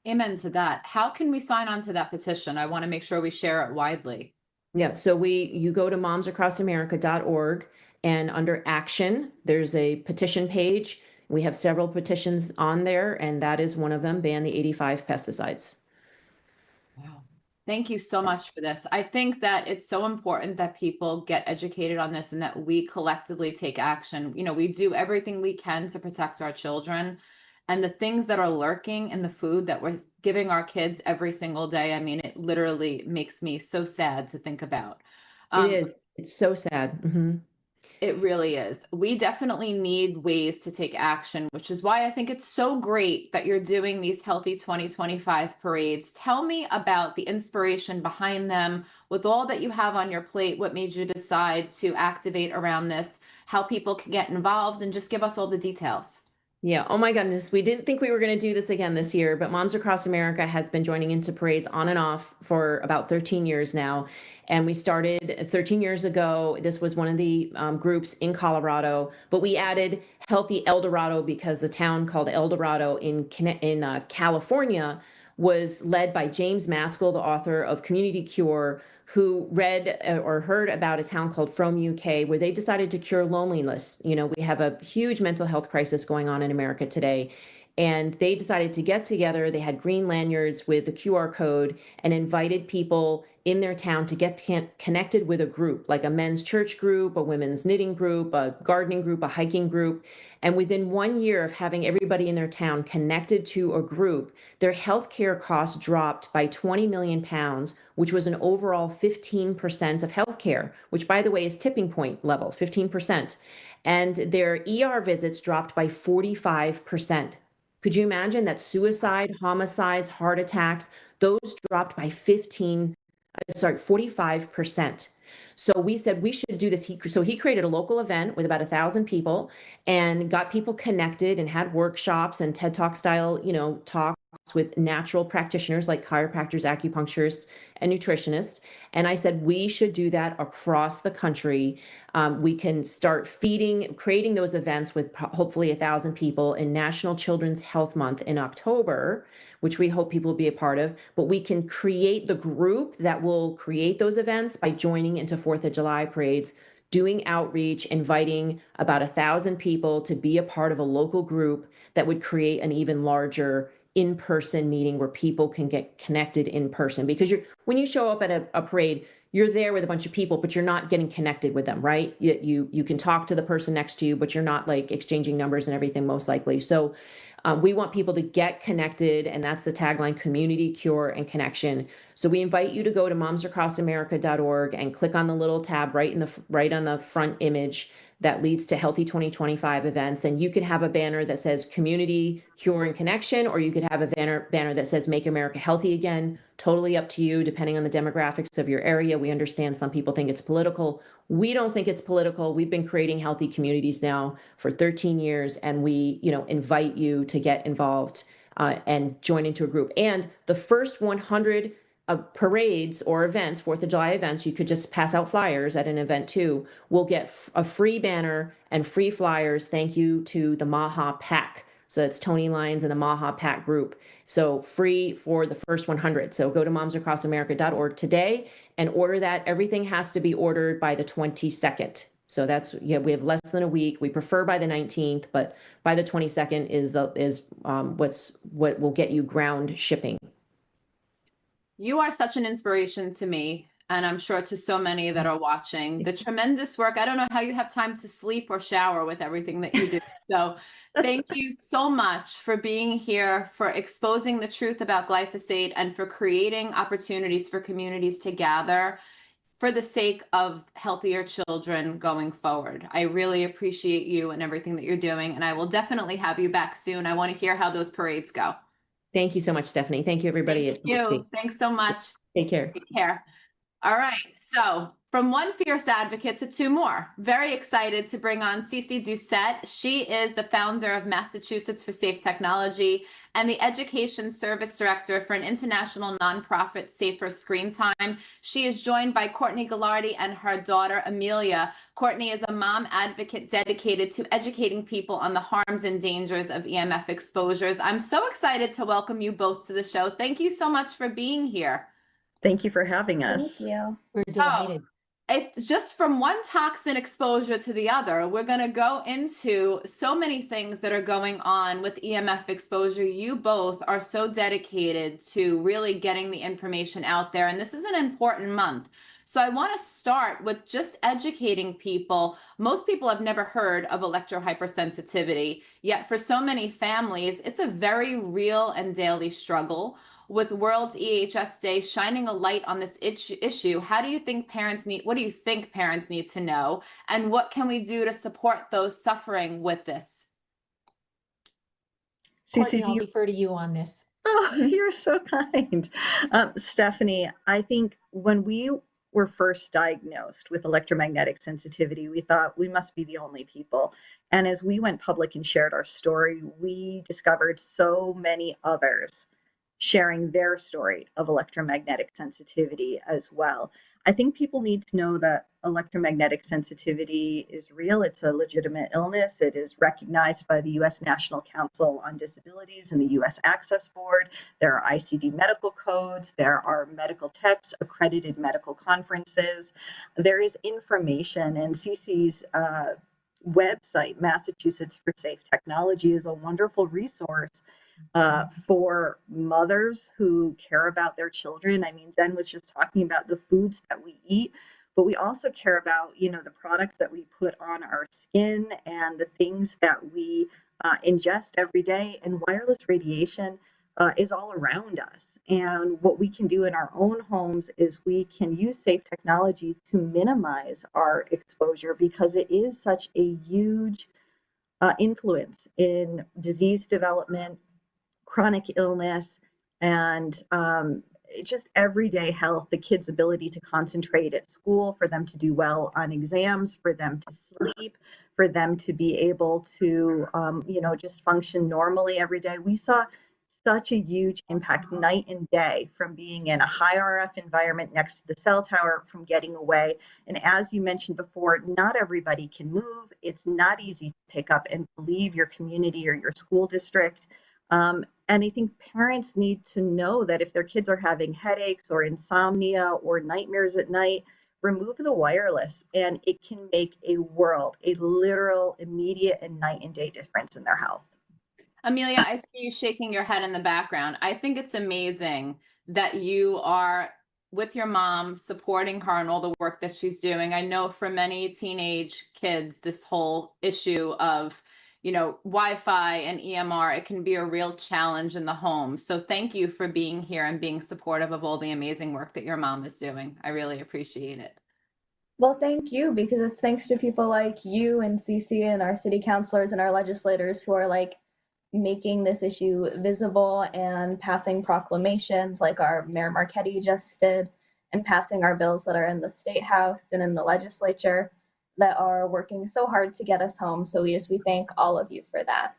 Amen to that. How can we sign on to that petition? I want to make sure we share it widely. Yeah, so you go to momsacrossamerica.org, and under action, there's a petition page. We have several petitions on there, and that is one of them, ban the 85 pesticides. Wow. Thank you so much for this. I think that it's so important that people get educated on this and that we collectively take action. We do everything we can to protect our children, and the things that are lurking in the food that we're giving our kids every single day. I mean, it literally makes me so sad to think about. It is. It's so sad. Mm-hmm. It really is. We definitely need ways to take action, which is why I think it's so great that you're doing these Healthy 2025 parades. Tell me about the inspiration behind them, with all that you have on your plate, what made you decide to activate around this, how people can get involved, and just give us all the details. Yeah. Oh my goodness. We didn't think we were going to do this again this year, but Moms Across America has been joining into parades on and off for about 13 years now. And we started 13 years ago. This was one of the groups in Colorado, but we added Healthy El Dorado because the town called El Dorado in California was led by James Maskell, the author of Community Cure, who read or heard about a town called Frome, UK, where they decided to cure loneliness. We have a huge mental health crisis going on in America today. And they decided to get together. They had green lanyards with the QR code and invited people in their town to get connected with a group, like a men's church group, a women's knitting group, a gardening group, a hiking group. And within 1 year of having everybody in their town connected to a group, their healthcare costs dropped by 20 million pounds, which was an overall 15% of healthcare, which, by the way, is tipping point level, 15%. And their ER visits dropped by 45%. Could you imagine that suicide, homicides, heart attacks, those dropped by 45%. So we said we should do this. So he created a local event with about 1,000 people and got people connected and had workshops and TED Talk style, talks with natural practitioners like chiropractors, acupuncturists, and nutritionists. And I said, we should do that across the country. We can start creating those events with hopefully 1,000 people in National Children's Health Month in October, which we hope people will be a part of. But we can create the group that will create those events by joining into 4th of July parades, doing outreach, inviting about 1,000 people to be a part of a local group that would create an even larger in-person meeting where people can get connected in person. Because when you show up at a parade, you're there with a bunch of people, but you're not getting connected with them, right? You can talk to the person next to you, but you're not like exchanging numbers and everything, most likely. So We want people to get connected, and that's the tagline: community, cure, and connection. So we invite you to go to momsacrossamerica.org and click on the little tab right on the front image that leads to Healthy 2025 events. And you could have a banner that says community, cure, and connection, or you could have a banner that says Make America Healthy Again. Totally up to you, depending on the demographics of your area. We understand some people think it's political. We don't think it's political. We've been creating healthy communities now for 13 years, and we, invite you to get involved and join into a group. And the first 100 parades or events, 4th of July events, you could just pass out flyers at an event too. We'll get a free banner and free flyers. Thank you to the MAHA PAC. So it's Tony Lyons and the MAHA PAC group. So free for the first 100. So go to momsacrossamerica.org today and order that. Everything has to be ordered by the 22nd. So that's, we have less than a week. We prefer by the 19th, but by the 22nd is what will get you ground shipping. You are such an inspiration to me, and I'm sure to so many that are watching. The tremendous work. I don't know how you have time to sleep or shower with everything that you do. So thank you so much for being here, for exposing the truth about glyphosate, and for creating opportunities for communities to gather for the sake of healthier children going forward. I really appreciate you and everything that you're doing, and I will definitely have you back soon. I want to hear how those parades go. Thank you so much, Stephanie. Thank you, everybody. Thank you. Thanks so much. Take care. Take care. All right. So from one fierce advocate to two more, very excited to bring on Cece Doucette. She is the founder of Massachusetts for Safe Technology and the Education Service Director for an international nonprofit, Safer Screen Time. She is joined by Courtney Gilardi and her daughter, Amelia. Courtney is a mom advocate dedicated to educating people on the harms and dangers of EMF exposures. I'm so excited to welcome you both to the show. Thank you so much for being here. Thank you for having us. Thank you. We're delighted. It's just from one toxin exposure to the other. We're going to go into so many things that are going on with EMF exposure. You both are so dedicated to really getting the information out there, and this is an important month. So I want to start with just educating people. Most people have never heard of electrohypersensitivity, yet for so many families, it's a very real and daily struggle. With World EHS Day shining a light on this issue, what do you think parents need to know? And what can we do to support those suffering with this? Courtney, I'll defer to you on this. Oh, you're so kind. Stephanie, I think when we were first diagnosed with electromagnetic sensitivity, we thought we must be the only people. And as we went public and shared our story, we discovered so many others sharing their story of electromagnetic sensitivity as well. I think people need to know that electromagnetic sensitivity is real. It's a legitimate illness. It is recognized by the U.S. National Council on Disabilities and the U.S. Access Board. There are ICD medical codes. There are medical texts, accredited medical conferences. There is information, and Cece's website, Massachusetts for Safe Technology, is a wonderful resource for mothers who care about their children. I mean, Zen was just talking about the foods that we eat, but we also care about, the products that we put on our skin and the things that we ingest every day. And wireless radiation is all around us. And what we can do in our own homes is we can use safe technology to minimize our exposure, because it is such a huge influence in disease development, chronic illness, and just everyday health, the kids' ability to concentrate at school, for them to do well on exams, for them to sleep, for them to be able to, just function normally every day. We saw such a huge impact night and day from being in a high RF environment next to the cell tower, from getting away. And as you mentioned before, not everybody can move. It's not easy to pick up and leave your community or your school district. And I think parents need to know that if their kids are having headaches or insomnia or nightmares at night, remove the wireless, and it can make a literal, immediate, and night and day difference in their health. Amelia, I see you shaking your head in the background. I think it's amazing that you are with your mom, supporting her and all the work that she's doing. I know for many teenage kids, this whole issue of Wi-Fi and EMR, it can be a real challenge in the home. So thank you for being here and being supportive of all the amazing work that your mom is doing. I really appreciate it. Well, thank you, because it's thanks to people like you and Cece and our city councilors and our legislators who are like making this issue visible and passing proclamations like our Mayor Marchetti just did, and passing our bills that are in the state house and in the legislature that are working so hard to get us home. So we thank all of you for that.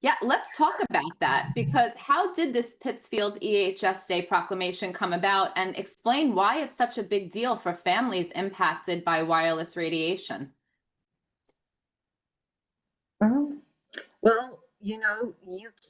Yeah, let's talk about that, because how did this Pittsfield EHS Day proclamation come about, and explain why it's such a big deal for families impacted by wireless radiation? Well, you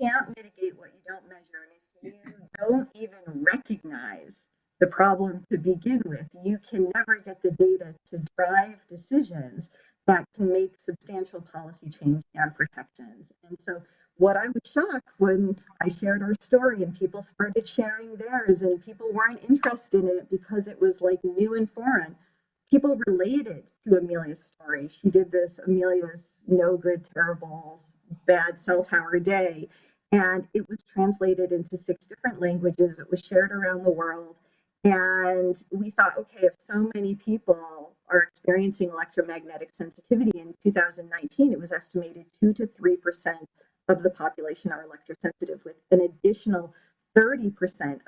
can't mitigate what you don't measure. And if you don't even recognize the problem to begin with, you can never get the data to drive decisions that can make substantial policy change and protections. And so what I was shocked when I shared our story and people started sharing theirs, and people weren't interested in it because it was like new and foreign. People related to Amelia's story. She did this Amelia's no good, terrible, bad cell tower day, and it was translated into 6 different languages. It was shared around the world. And we thought, okay, if so many people are experiencing electromagnetic sensitivity in 2019, it was estimated 2 to 3% of the population are electrosensitive, with an additional 30%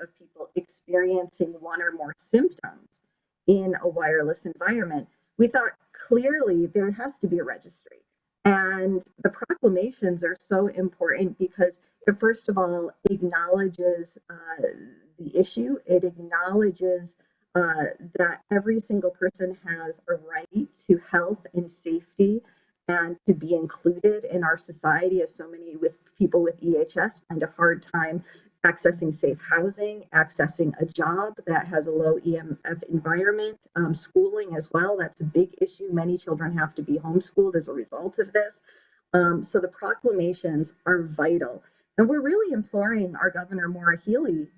of people experiencing one or more symptoms in a wireless environment. We thought clearly there has to be a registry. And the proclamations are so important because it, first of all, acknowledges the issue. It acknowledges that every single person has a right to health and safety and to be included in our society, as so many people with EHS find a hard time accessing safe housing, accessing a job that has a low EMF environment, schooling as well. That's a big issue. Many children have to be homeschooled as a result of this. So the proclamations are vital. And we're really imploring our Governor, Maura Healey,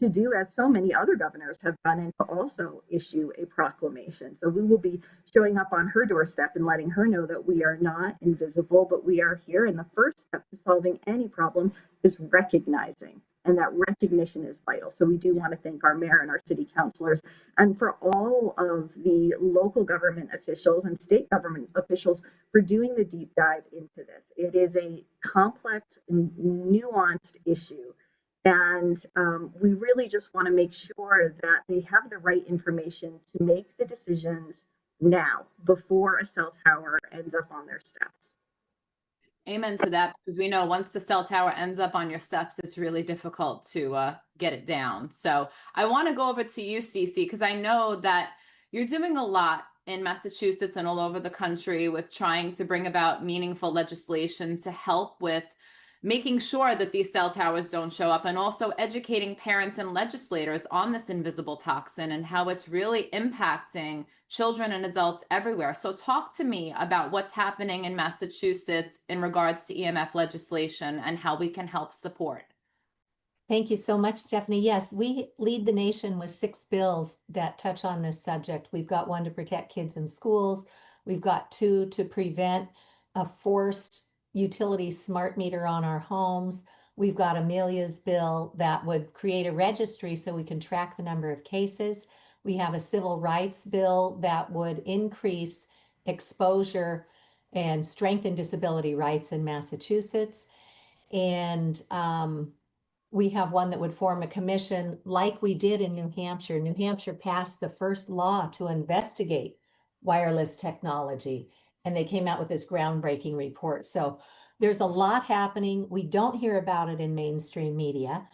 to do as so many other governors have done, and to also issue a proclamation. So we will be showing up on her doorstep and letting her know that we are not invisible, but we are here. And the first step to solving any problem is recognizing, and that recognition is vital. So we do want to thank our mayor and our city councilors, and for all of the local government officials and state government officials for doing the deep dive into this. It is a complex and nuanced issue. And we really just want to make sure that they have the right information to make the decisions now, before a cell tower ends up on their steps. Amen to that, because we know once the cell tower ends up on your steps, it's really difficult to get it down. So I want to go over to you, Cece, because I know that you're doing a lot in Massachusetts and all over the country with trying to bring about meaningful legislation to help with making sure that these cell towers don't show up, and also educating parents and legislators on this invisible toxin and how it's really impacting children and adults everywhere. So talk to me about what's happening in Massachusetts in regards to EMF legislation and how we can help support. Thank you so much, Stephanie. Yes, we lead the nation with 6 bills that touch on this subject. We've got 1 to protect kids in schools. We've got 2 to prevent a forced utility smart meter on our homes. We've got Amelia's bill that would create a registry so we can track the number of cases. We have a civil rights bill that would increase exposure and strengthen disability rights in Massachusetts. And we have one that would form a commission like we did in New Hampshire. New Hampshire passed the first law to investigate wireless technology, and they came out with this groundbreaking report. So there's a lot happening. We don't hear about it in mainstream media.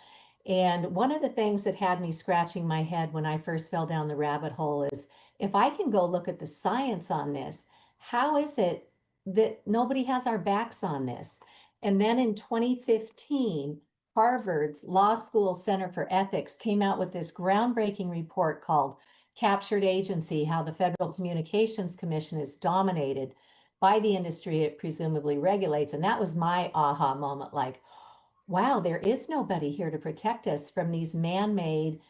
And one of the things that had me scratching my head when I first fell down the rabbit hole is, if I can go look at the science on this, how is it that nobody has our backs on this? And then in 2015, Harvard's Law School Center for Ethics came out with this groundbreaking report called Captured Agency: How the Federal Communications Commission is dominated by the industry it presumably regulates. And that was my aha moment, like, wow, there is nobody here to protect us from these man-made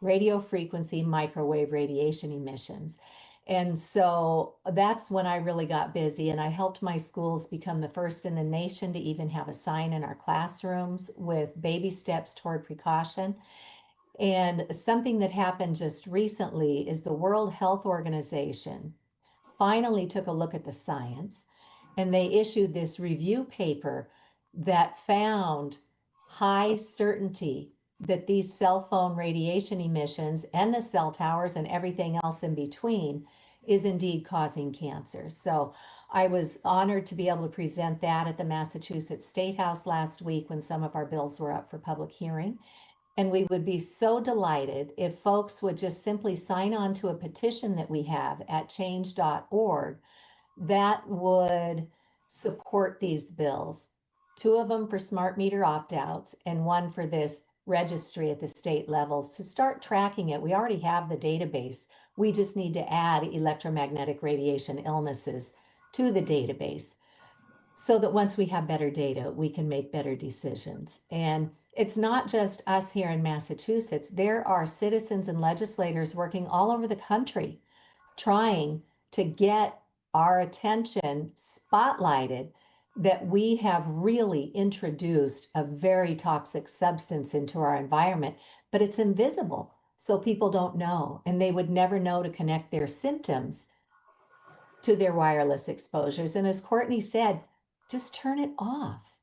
radio frequency microwave radiation emissions. And so that's when I really got busy, and I helped my schools become the first in the nation to even have a sign in our classrooms with baby steps toward precaution. And something that happened just recently is the World Health Organization finally took a look at the science, and they issued this review paper that found high certainty that these cell phone radiation emissions and the cell towers and everything else in between is indeed causing cancer. So I was honored to be able to present that at the Massachusetts State House last week when some of our bills were up for public hearing. And we would be so delighted if folks would just simply sign on to a petition that we have at change.org that would support these bills. 2 of them for smart meter opt-outs and 1 for this registry at the state levels to start tracking it. We already have the database. We just need to add electromagnetic radiation illnesses to the database so that once we have better data, we can make better decisions. And it's not just us here in Massachusetts. There are citizens and legislators working all over the country trying to get our attention spotlighted that we have really introduced a very toxic substance into our environment, but it's invisible, so people don't know, and they would never know to connect their symptoms to their wireless exposures. And as Courtney said, just turn it off,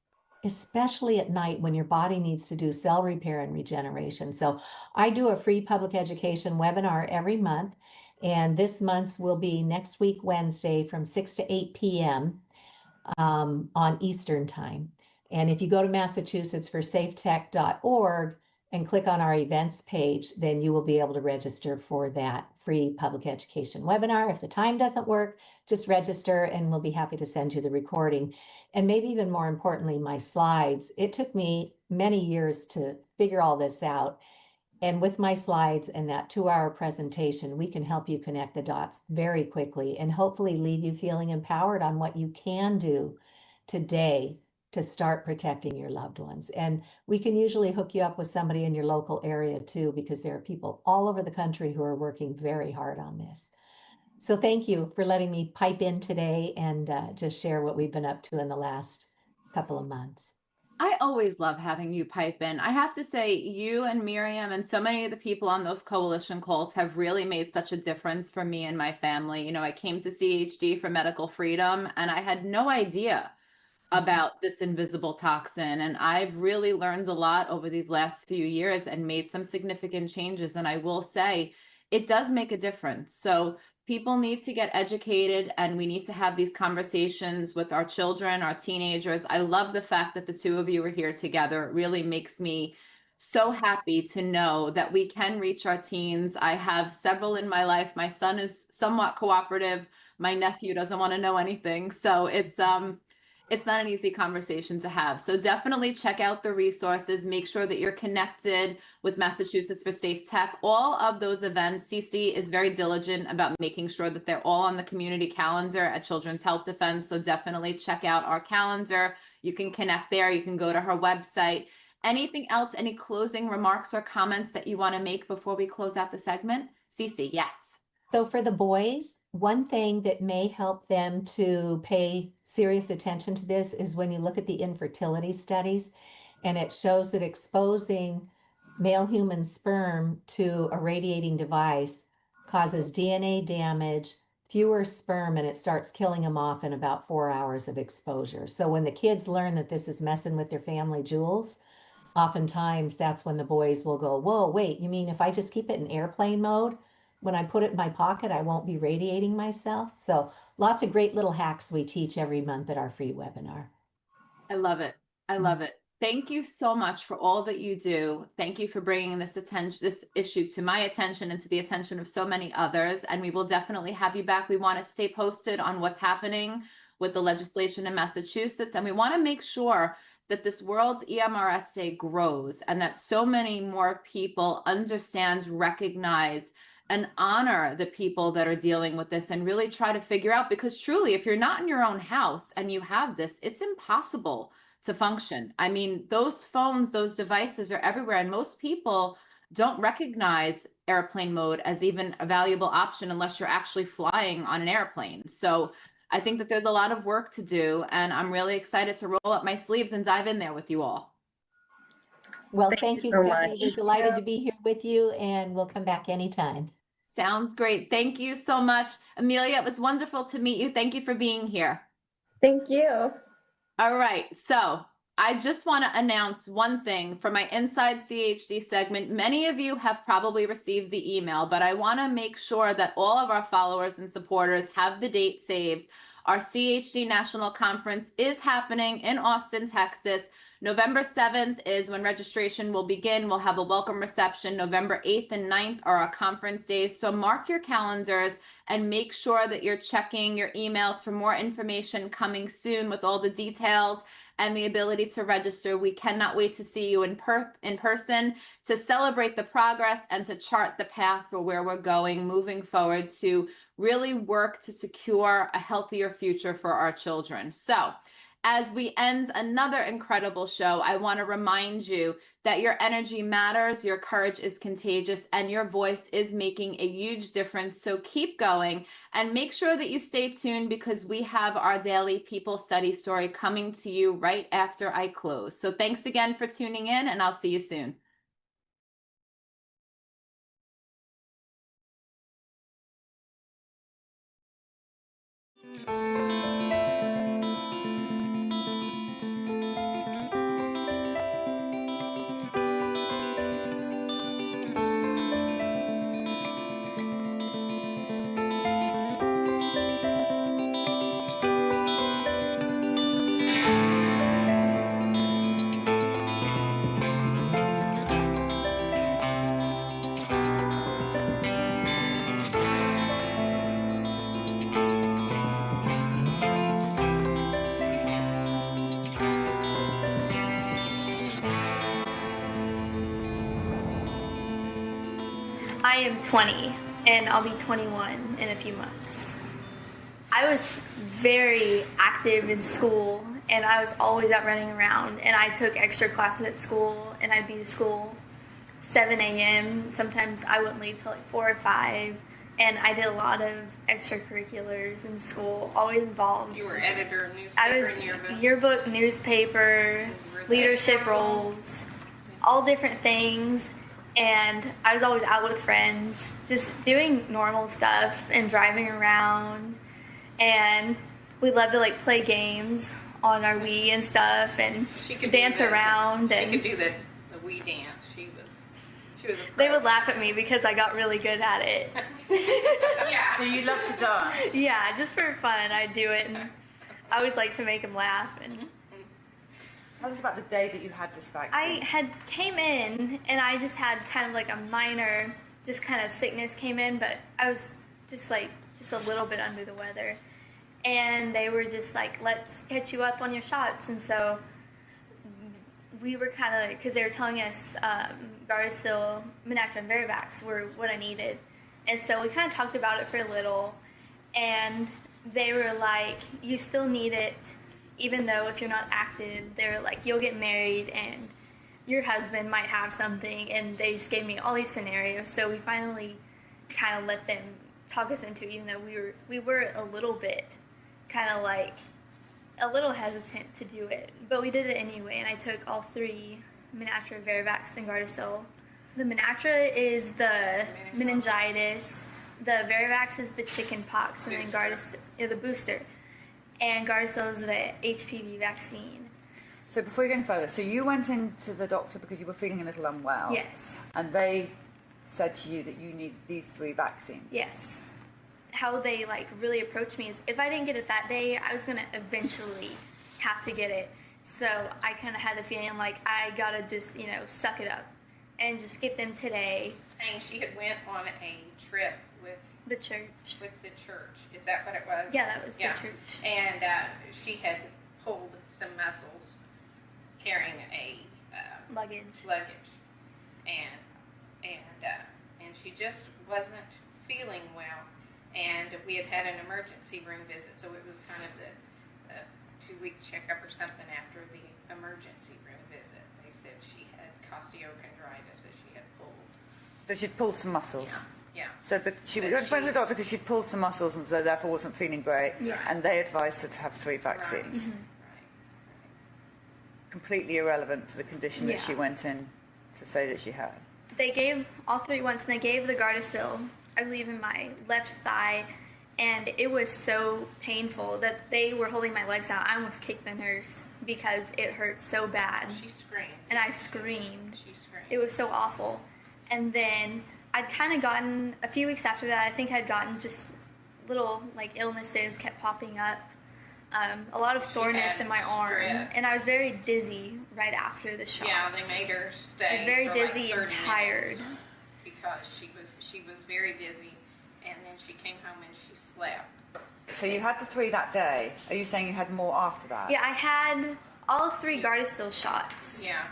especially at night when your body needs to do cell repair and regeneration. So I do a free public education webinar every month, and this month's will be next week, Wednesday, from 6 to 8 p.m. On Eastern time. And if you go to Massachusetts for safetech.org and click on our events page, then you will be able to register for that free public education webinar. If the time doesn't work, just register and we'll be happy to send you the recording. And maybe even more importantly, my slides. It took me many years to figure all this out. And with my slides and that 2-hour presentation, we can help you connect the dots very quickly and hopefully leave you feeling empowered on what you can do today to start protecting your loved ones. And we can usually hook you up with somebody in your local area too, because there are people all over the country who are working very hard on this. So thank you for letting me pipe in today and just share what we've been up to in the last couple of months. I always love having you pipe in. I have to say, you and Miriam and so many of the people on those coalition calls have really made such a difference for me and my family. You know, I came to CHD for medical freedom and I had no idea about this invisible toxin. And I've really learned a lot over these last few years and made some significant changes. And I will say, it does make a difference. So people need to get educated and we need to have these conversations with our children, our teenagers. I love the fact that the 2 of you are here together. It really makes me so happy to know that we can reach our teens. I have several in my life. My son is somewhat cooperative. My nephew doesn't want to know anything. So it's not an easy conversation to have. So definitely check out the resources. Make sure that you're connected with Massachusetts for Safe Tech. All of those events, Cece is very diligent about making sure that they're all on the community calendar at Children's Health Defense. So definitely check out our calendar. You can connect there. You can go to her website. Anything else, any closing remarks or comments that you want to make before we close out the segment? Cece, yes. So for the boys, one thing that may help them to pay serious attention to this is when you look at the infertility studies, and it shows that exposing male human sperm to a radiating device causes DNA damage, fewer sperm, and it starts killing them off in about 4 hours of exposure. So when the kids learn that this is messing with their family jewels, oftentimes that's when the boys will go, whoa, wait, you mean if I just keep it in airplane mode? When I put it in my pocket, I won't be radiating myself. So lots of great little hacks we teach every month at our free webinar. I love it. I love it. Thank you so much for all that you do. Thank you for bringing this issue to my attention and to the attention of so many others. And we will definitely have you back. We want to stay posted on what's happening with the legislation in Massachusetts. And we want to make sure that this World's EMRS Day grows and that so many more people understand, recognize, and honor the people that are dealing with this and really try to figure out, because truly, if you're not in your own house and you have this, it's impossible to function. I mean, those phones, those devices are everywhere, and most people don't recognize airplane mode as even a valuable option unless you're actually flying on an airplane. So I think that there's a lot of work to do, and I'm really excited to roll up my sleeves and dive in there with you all. Well, thank you, so Stephanie. much. We're delighted to be here with you, and we'll come back anytime. Sounds great. Thank you so much. Amelia, it was wonderful to meet you. Thank you for being here. Thank you. All right, so I just want to announce one thing for my Inside CHD segment. Many of you have probably received the email, but I want to make sure that all of our followers and supporters have the date saved. Our CHD National Conference is happening in Austin, Texas. November 7th is when registration will begin. We'll have a welcome reception. November 8th and 9th are our conference days. So mark your calendars and make sure that you're checking your emails for more information coming soon with all the details and the ability to register. We cannot wait to see you in person, to celebrate the progress and to chart the path for where we're going moving forward to really work to secure a healthier future for our children. So as we end another incredible show, I want to remind you that your energy matters, your courage is contagious, and your voice is making a huge difference. So keep going and make sure that you stay tuned, because we have our daily people study story coming to you right after I close. So thanks again for tuning in, and I'll see you soon. I am 20 and I'll be 21 in a few months. I was very active in school and I was always out running around, and I took extra classes at school and I'd be to school 7 a.m. Sometimes I wouldn't leave till like 4 or 5, and I did a lot of extracurriculars in school, always involved. You were editor of newspaper I was and yearbook. Yearbook, newspaper, leadership roles, all different things. And I was always out with friends, just doing normal stuff and driving around. And we loved to like play games on our Wii and stuff, and dance around. She And could do the Wii dance. She was a pro. they would laugh at me because I got really good at it. Yeah. So you love to dance? Yeah, just for fun, I'd do it. And I always like to make them laugh. And Tell us about the day that you had this vaccine. I came in and I just had kind of like a minor, just kind of sickness came in, but I was just a little bit under the weather. And they were just like, let's catch you up on your shots. And so we were kind of like, because they were telling us Gardasil, Menacra, and Varivax were what I needed. And so we kind of talked about it for a little. And they were like, you still need it, even though if you're not active. They were like, you'll get married and your husband might have something. And they just gave me all these scenarios. So we finally kind of let them talk us into it, even though we were a little bit kind of like a little hesitant to do it. But we did it anyway, and I took all 3, Menacra, Varivax, and Gardasil. The Menacra is the meningitis, the Varivax is the chicken pox, and then Gardasil is the booster. And Gardasil is the HPV vaccine. So before you go any further, so you went into the doctor because you were feeling a little unwell? Yes. And they said to you that you need these 3 vaccines? Yes. How they like really approached me is if I didn't get it that day, I was going to eventually have to get it. So I kind of had the feeling like I got to just, suck it up and just get them today. And she had went on a trip with the church. With the church. Is that what it was? Yeah, that was the church. And she had pulled some muscles carrying a luggage. And she just wasn't feeling well. And we had an emergency room visit, so it was kind of the 2-week checkup or something after the emergency room visit. They said she had costochondritis, that she had pulled So she'd pulled some muscles. Yeah. So but she went to the doctor because she'd pulled some muscles and so therefore wasn't feeling great. Yeah. And they advised her to have 3 vaccines. Mhm. Completely irrelevant to the condition that Yeah. she went in to say that she had. They gave all 3 once, and they gave the Gardasil, I believe, in my left thigh, and it was so painful that they were holding my legs out. I almost kicked the nurse because it hurt so bad. She screamed. And I screamed. She screamed. It was so awful. And then I'd kind of gotten, a few weeks after that, I think I'd gotten just little like illnesses kept popping up. A lot of soreness in my arm. strep. And I was very dizzy right after the shot. Yeah, they made her stay. I was very for dizzy like and 30 tired. minutes because she was very dizzy, and then she came home and she slept. So you had the 3 that day. Are you saying you had more after that? Yeah, I had all 3 Gardasil shots. Yeah.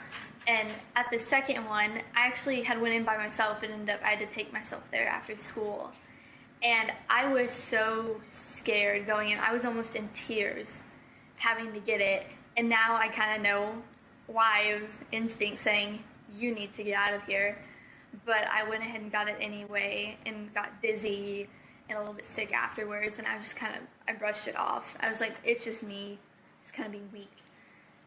And at the second one, I actually had went in by myself and ended up, I had to take myself there after school. And I was so scared going in. I was almost in tears having to get it. And now I kind of know why. It was instinct saying, you need to get out of here. But I went ahead and got it anyway and got dizzy and a little bit sick afterwards. And I was just I brushed it off. I was like, it's just me, just kind of being weak.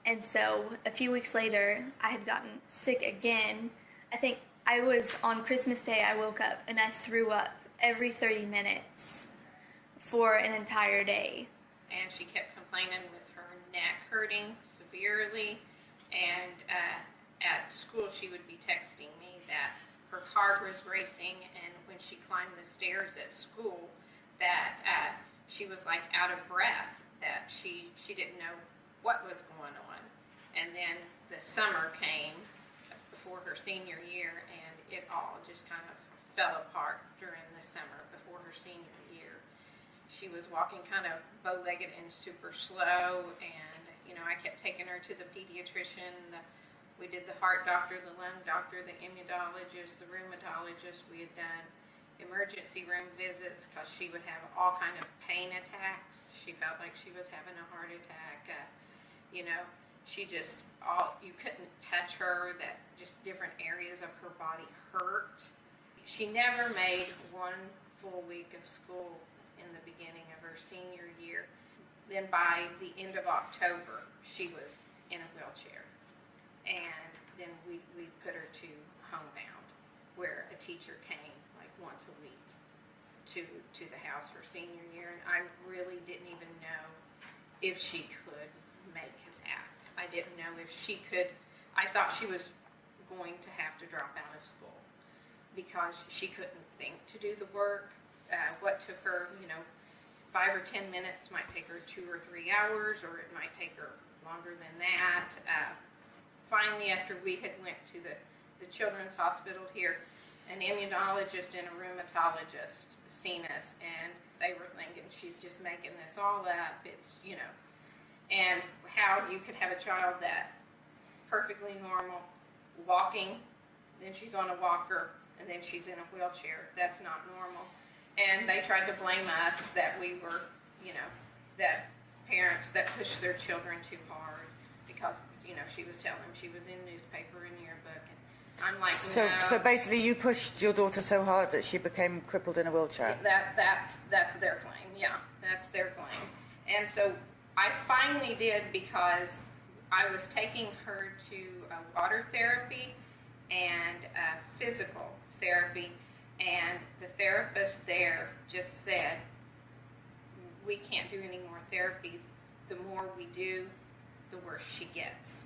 And so a few weeks later, I had gotten sick again. I think I was on Christmas Day, I woke up and I threw up every 30 minutes for an entire day. And she kept complaining with her neck hurting severely. And at school, she would be texting me that her heart was racing, and when she climbed the stairs at school, that she was like out of breath, that she didn't know what was going on. And then the summer came before her senior year, and it all just kind of fell apart during the summer before her senior year. She was walking kind of bow-legged and super slow, and I kept taking her to the pediatrician. We did the heart doctor, the lung doctor, the immunologist, the rheumatologist. We had done emergency room visits because she would have all kind of pain attacks. She felt like she was having a heart attack. She just, you couldn't touch her, that just different areas of her body hurt. She never made 1 full week of school in the beginning of her senior year. Then by the end of October, she was in a wheelchair. And then we put her to homebound, where a teacher came like once a week to the house her senior year. And I really didn't even know if she could make that. I didn't know if she could. I thought she was going to have to drop out of school because she couldn't think to do the work. What took her, 5 or 10 minutes might take her 2 or 3 hours, or it might take her longer than that. Finally, after we had went to the children's hospital here, an immunologist and a rheumatologist seen us, and they were thinking, she's just making this all up. It's, and how you could have a child that perfectly normal, walking, then she's on a walker, and then she's in a wheelchair. That's not normal. And they tried to blame us that we were, that parents that push their children too hard because, she was telling them she was in newspaper and yearbook. And I'm like, no. So basically you pushed your daughter so hard that she became crippled in a wheelchair? That's their claim. Yeah, that's their claim. And so I finally did, because I was taking her to water therapy and physical therapy, and the therapist there just said, we can't do any more therapy. The more we do, the worse she gets.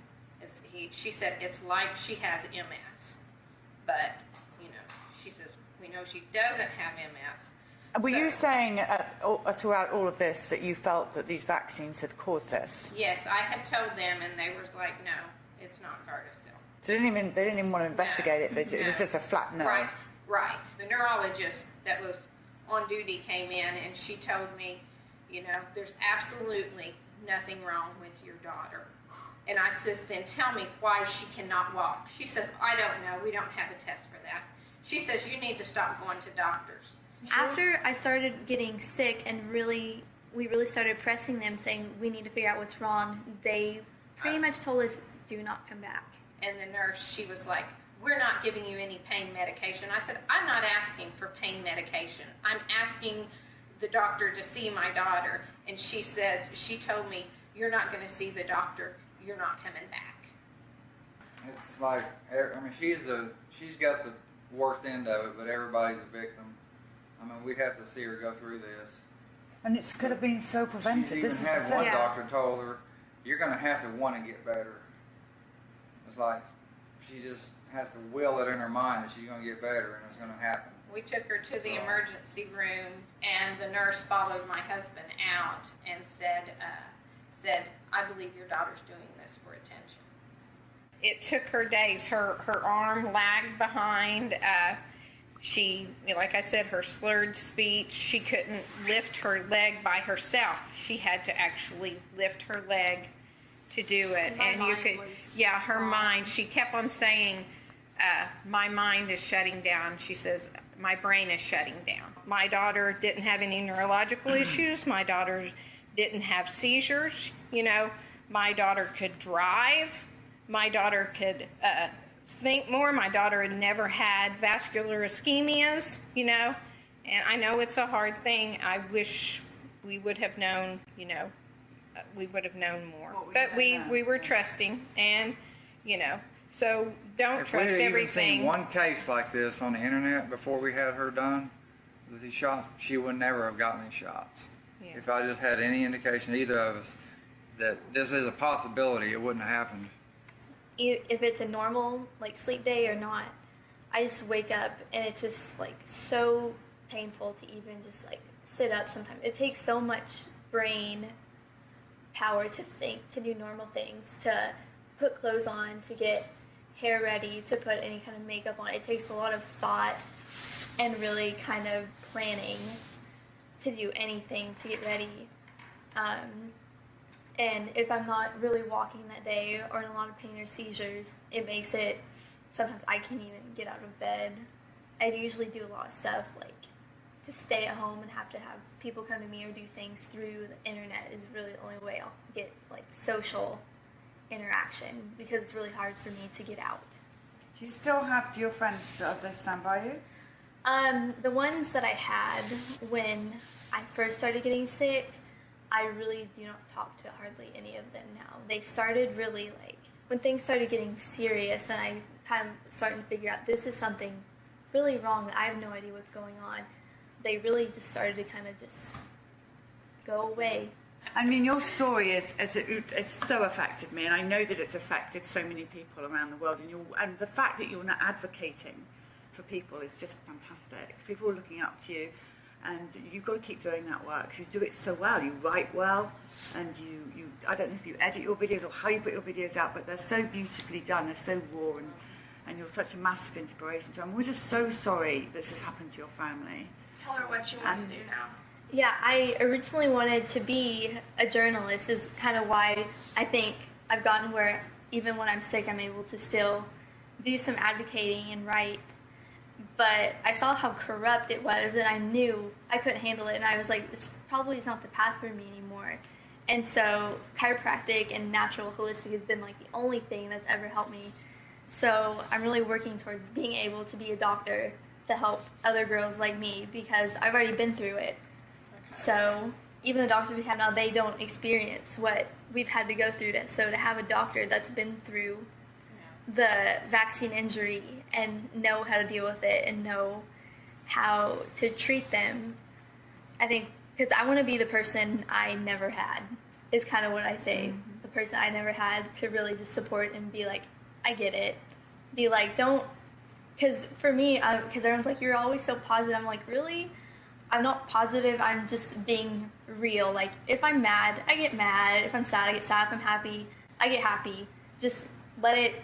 She said it's like she has MS, but she says we know she doesn't have MS. Were you saying throughout all of this that you felt that these vaccines had caused this? Yes, I had told them, and they was like, no, it's not Gardasil. So they didn't even want to investigate it. It was just a flat no. Right. The neurologist that was on duty came in, and she told me, there's absolutely nothing wrong with your daughter. And I says, then tell me why she cannot walk. She says, I don't know. We don't have a test for that. She says, you need to stop going to doctors. After I started getting sick and we really started pressing them, saying we need to figure out what's wrong, they pretty much told us, do not come back. And the nurse, she was like, we're not giving you any pain medication. I said, I'm not asking for pain medication. I'm asking the doctor to see my daughter. And she told me, you're not going to see the doctor. You're not coming back. It's like, I mean, she's got the worst end of it, but everybody's a victim. I mean, we have to see her go through this. And it could have been so prevented. She's even had one doctor told her, you're going to have to want to get better. It's like she just has to will it in her mind that she's going to get better and it's going to happen. We took her to the emergency room, and the nurse followed my husband out and said, I believe your daughter's doing this for attention. It took her days. Her arm lagged behind. She, like I said, her slurred speech. She couldn't lift her leg by herself. She had to actually lift her leg to do it. And you could, her mind. She kept on saying, my mind is shutting down. She says, my brain is shutting down. My daughter didn't have any neurological issues. My daughter didn't have seizures. You know, my daughter could drive. My daughter could think more. My daughter had never had vascular ischemias, you know, and I know it's a hard thing. I wish we would have known, you know, we would have known more. But we were trusting, and, you know, so don't trust everything. If we had even seen one case like this on the internet before we had her done, these shots, she would never have gotten these shots. Yeah. If I just had any indication, either of us, that this is a possibility, it wouldn't have happened. If it's a normal like sleep day or not, I just wake up and it's just like so painful to even just like sit up sometimes. It takes so much brain power to think, to do normal things, to put clothes on, to get hair ready, to put any kind of makeup on. It takes a lot of thought and really kind of planning to do anything to get ready. And if I'm not really walking that day or in a lot of pain or seizures, it makes it, sometimes I can't even get out of bed. I usually do a lot of stuff, like just stay at home and have to have people come to me or do things through the internet is really the only way I'll get like social interaction, because it's really hard for me to get out. Do you still have your friends that stand by you? The ones that I had when I first started getting sick, I really do not talk to hardly any of them now. They started really like, when things started getting serious and I kind of started to figure out this is something really wrong that I have no idea what's going on, they really just started to kind of just go away. I mean, your story it's so affected me, and I know that it's affected so many people around the world, and the fact that you're not advocating for people is just fantastic. People are looking up to you. And you've got to keep doing that work. You do it so well. You write well, and you I don't know if you edit your videos or how you put your videos out, but they're so beautifully done. They're so raw, and you're such a massive inspiration to them. We're just so sorry this has happened to your family. Tell her what you want to do now. Yeah, I originally wanted to be a journalist, is kind of why I think I've gotten where even when I'm sick, I'm able to still do some advocating and write. But I saw how corrupt it was, and I knew I couldn't handle it, and I was like, this probably is not the path for me anymore. And so chiropractic and natural holistic has been like the only thing that's ever helped me. So I'm really working towards being able to be a doctor to help other girls like me, because I've already been through it. So even the doctors we have now, they don't experience what we've had to go through. So to have a doctor that's been through the vaccine injury and know how to deal with it and know how to treat them, I think, because I want to be the person I never had, is kind of what I say. The person I never had to really just support and be like, I get it. Be like, don't, because for me, because everyone's like, you're always so positive. I'm like, really? I'm not positive. I'm just being real. Like, if I'm mad, I get mad. If I'm sad, I get sad. If I'm happy, I get happy. Just let it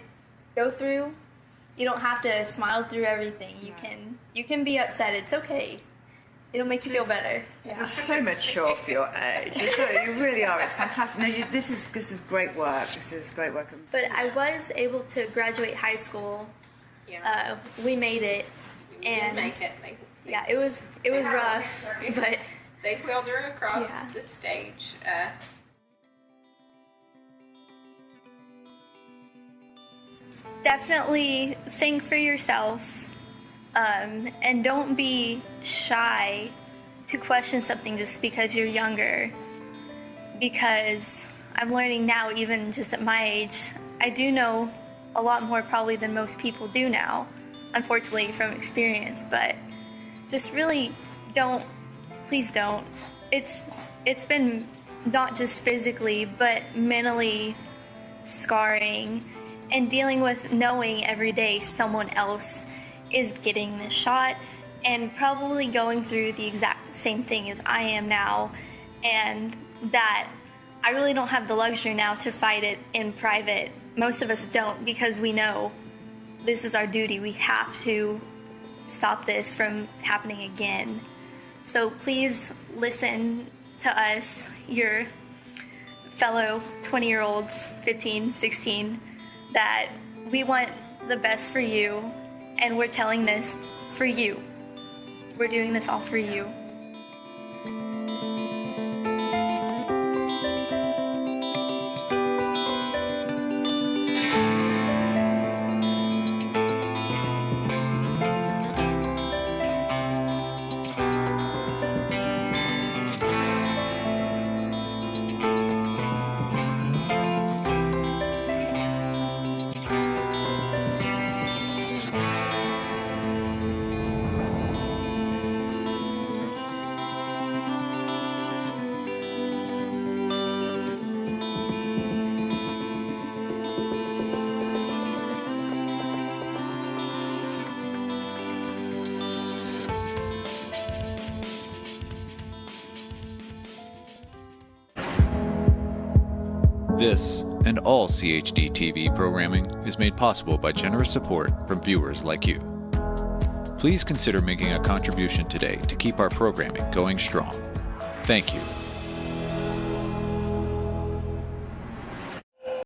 go through. You don't have to smile through everything. You can be upset. It's okay. It'll make you feel better. Yeah. You're so mature for your age. You really are. It's fantastic. No, this is great work. This is great work. But I was able to graduate high school. Yeah. We made it. We did make it. Yeah, it was rough, but they wheeled her across the stage. definitely think for yourself, and don't be shy to question something just because you're younger, because I'm learning now, even just at my age, I do know a lot more probably than most people do now, unfortunately from experience, but just really please don't. It's been not just physically, but mentally scarring, and dealing with knowing every day someone else is getting this shot and probably going through the exact same thing as I am now, and that I really don't have the luxury now to fight it in private. Most of us don't, because we know this is our duty. We have to stop this from happening again. So please listen to us, your fellow 20-year-olds, 15, 16, that we want the best for you, and we're telling this for you. We're doing this all for you. This and all CHD TV programming is made possible by generous support from viewers like you. Please consider making a contribution today to keep our programming going strong. Thank you.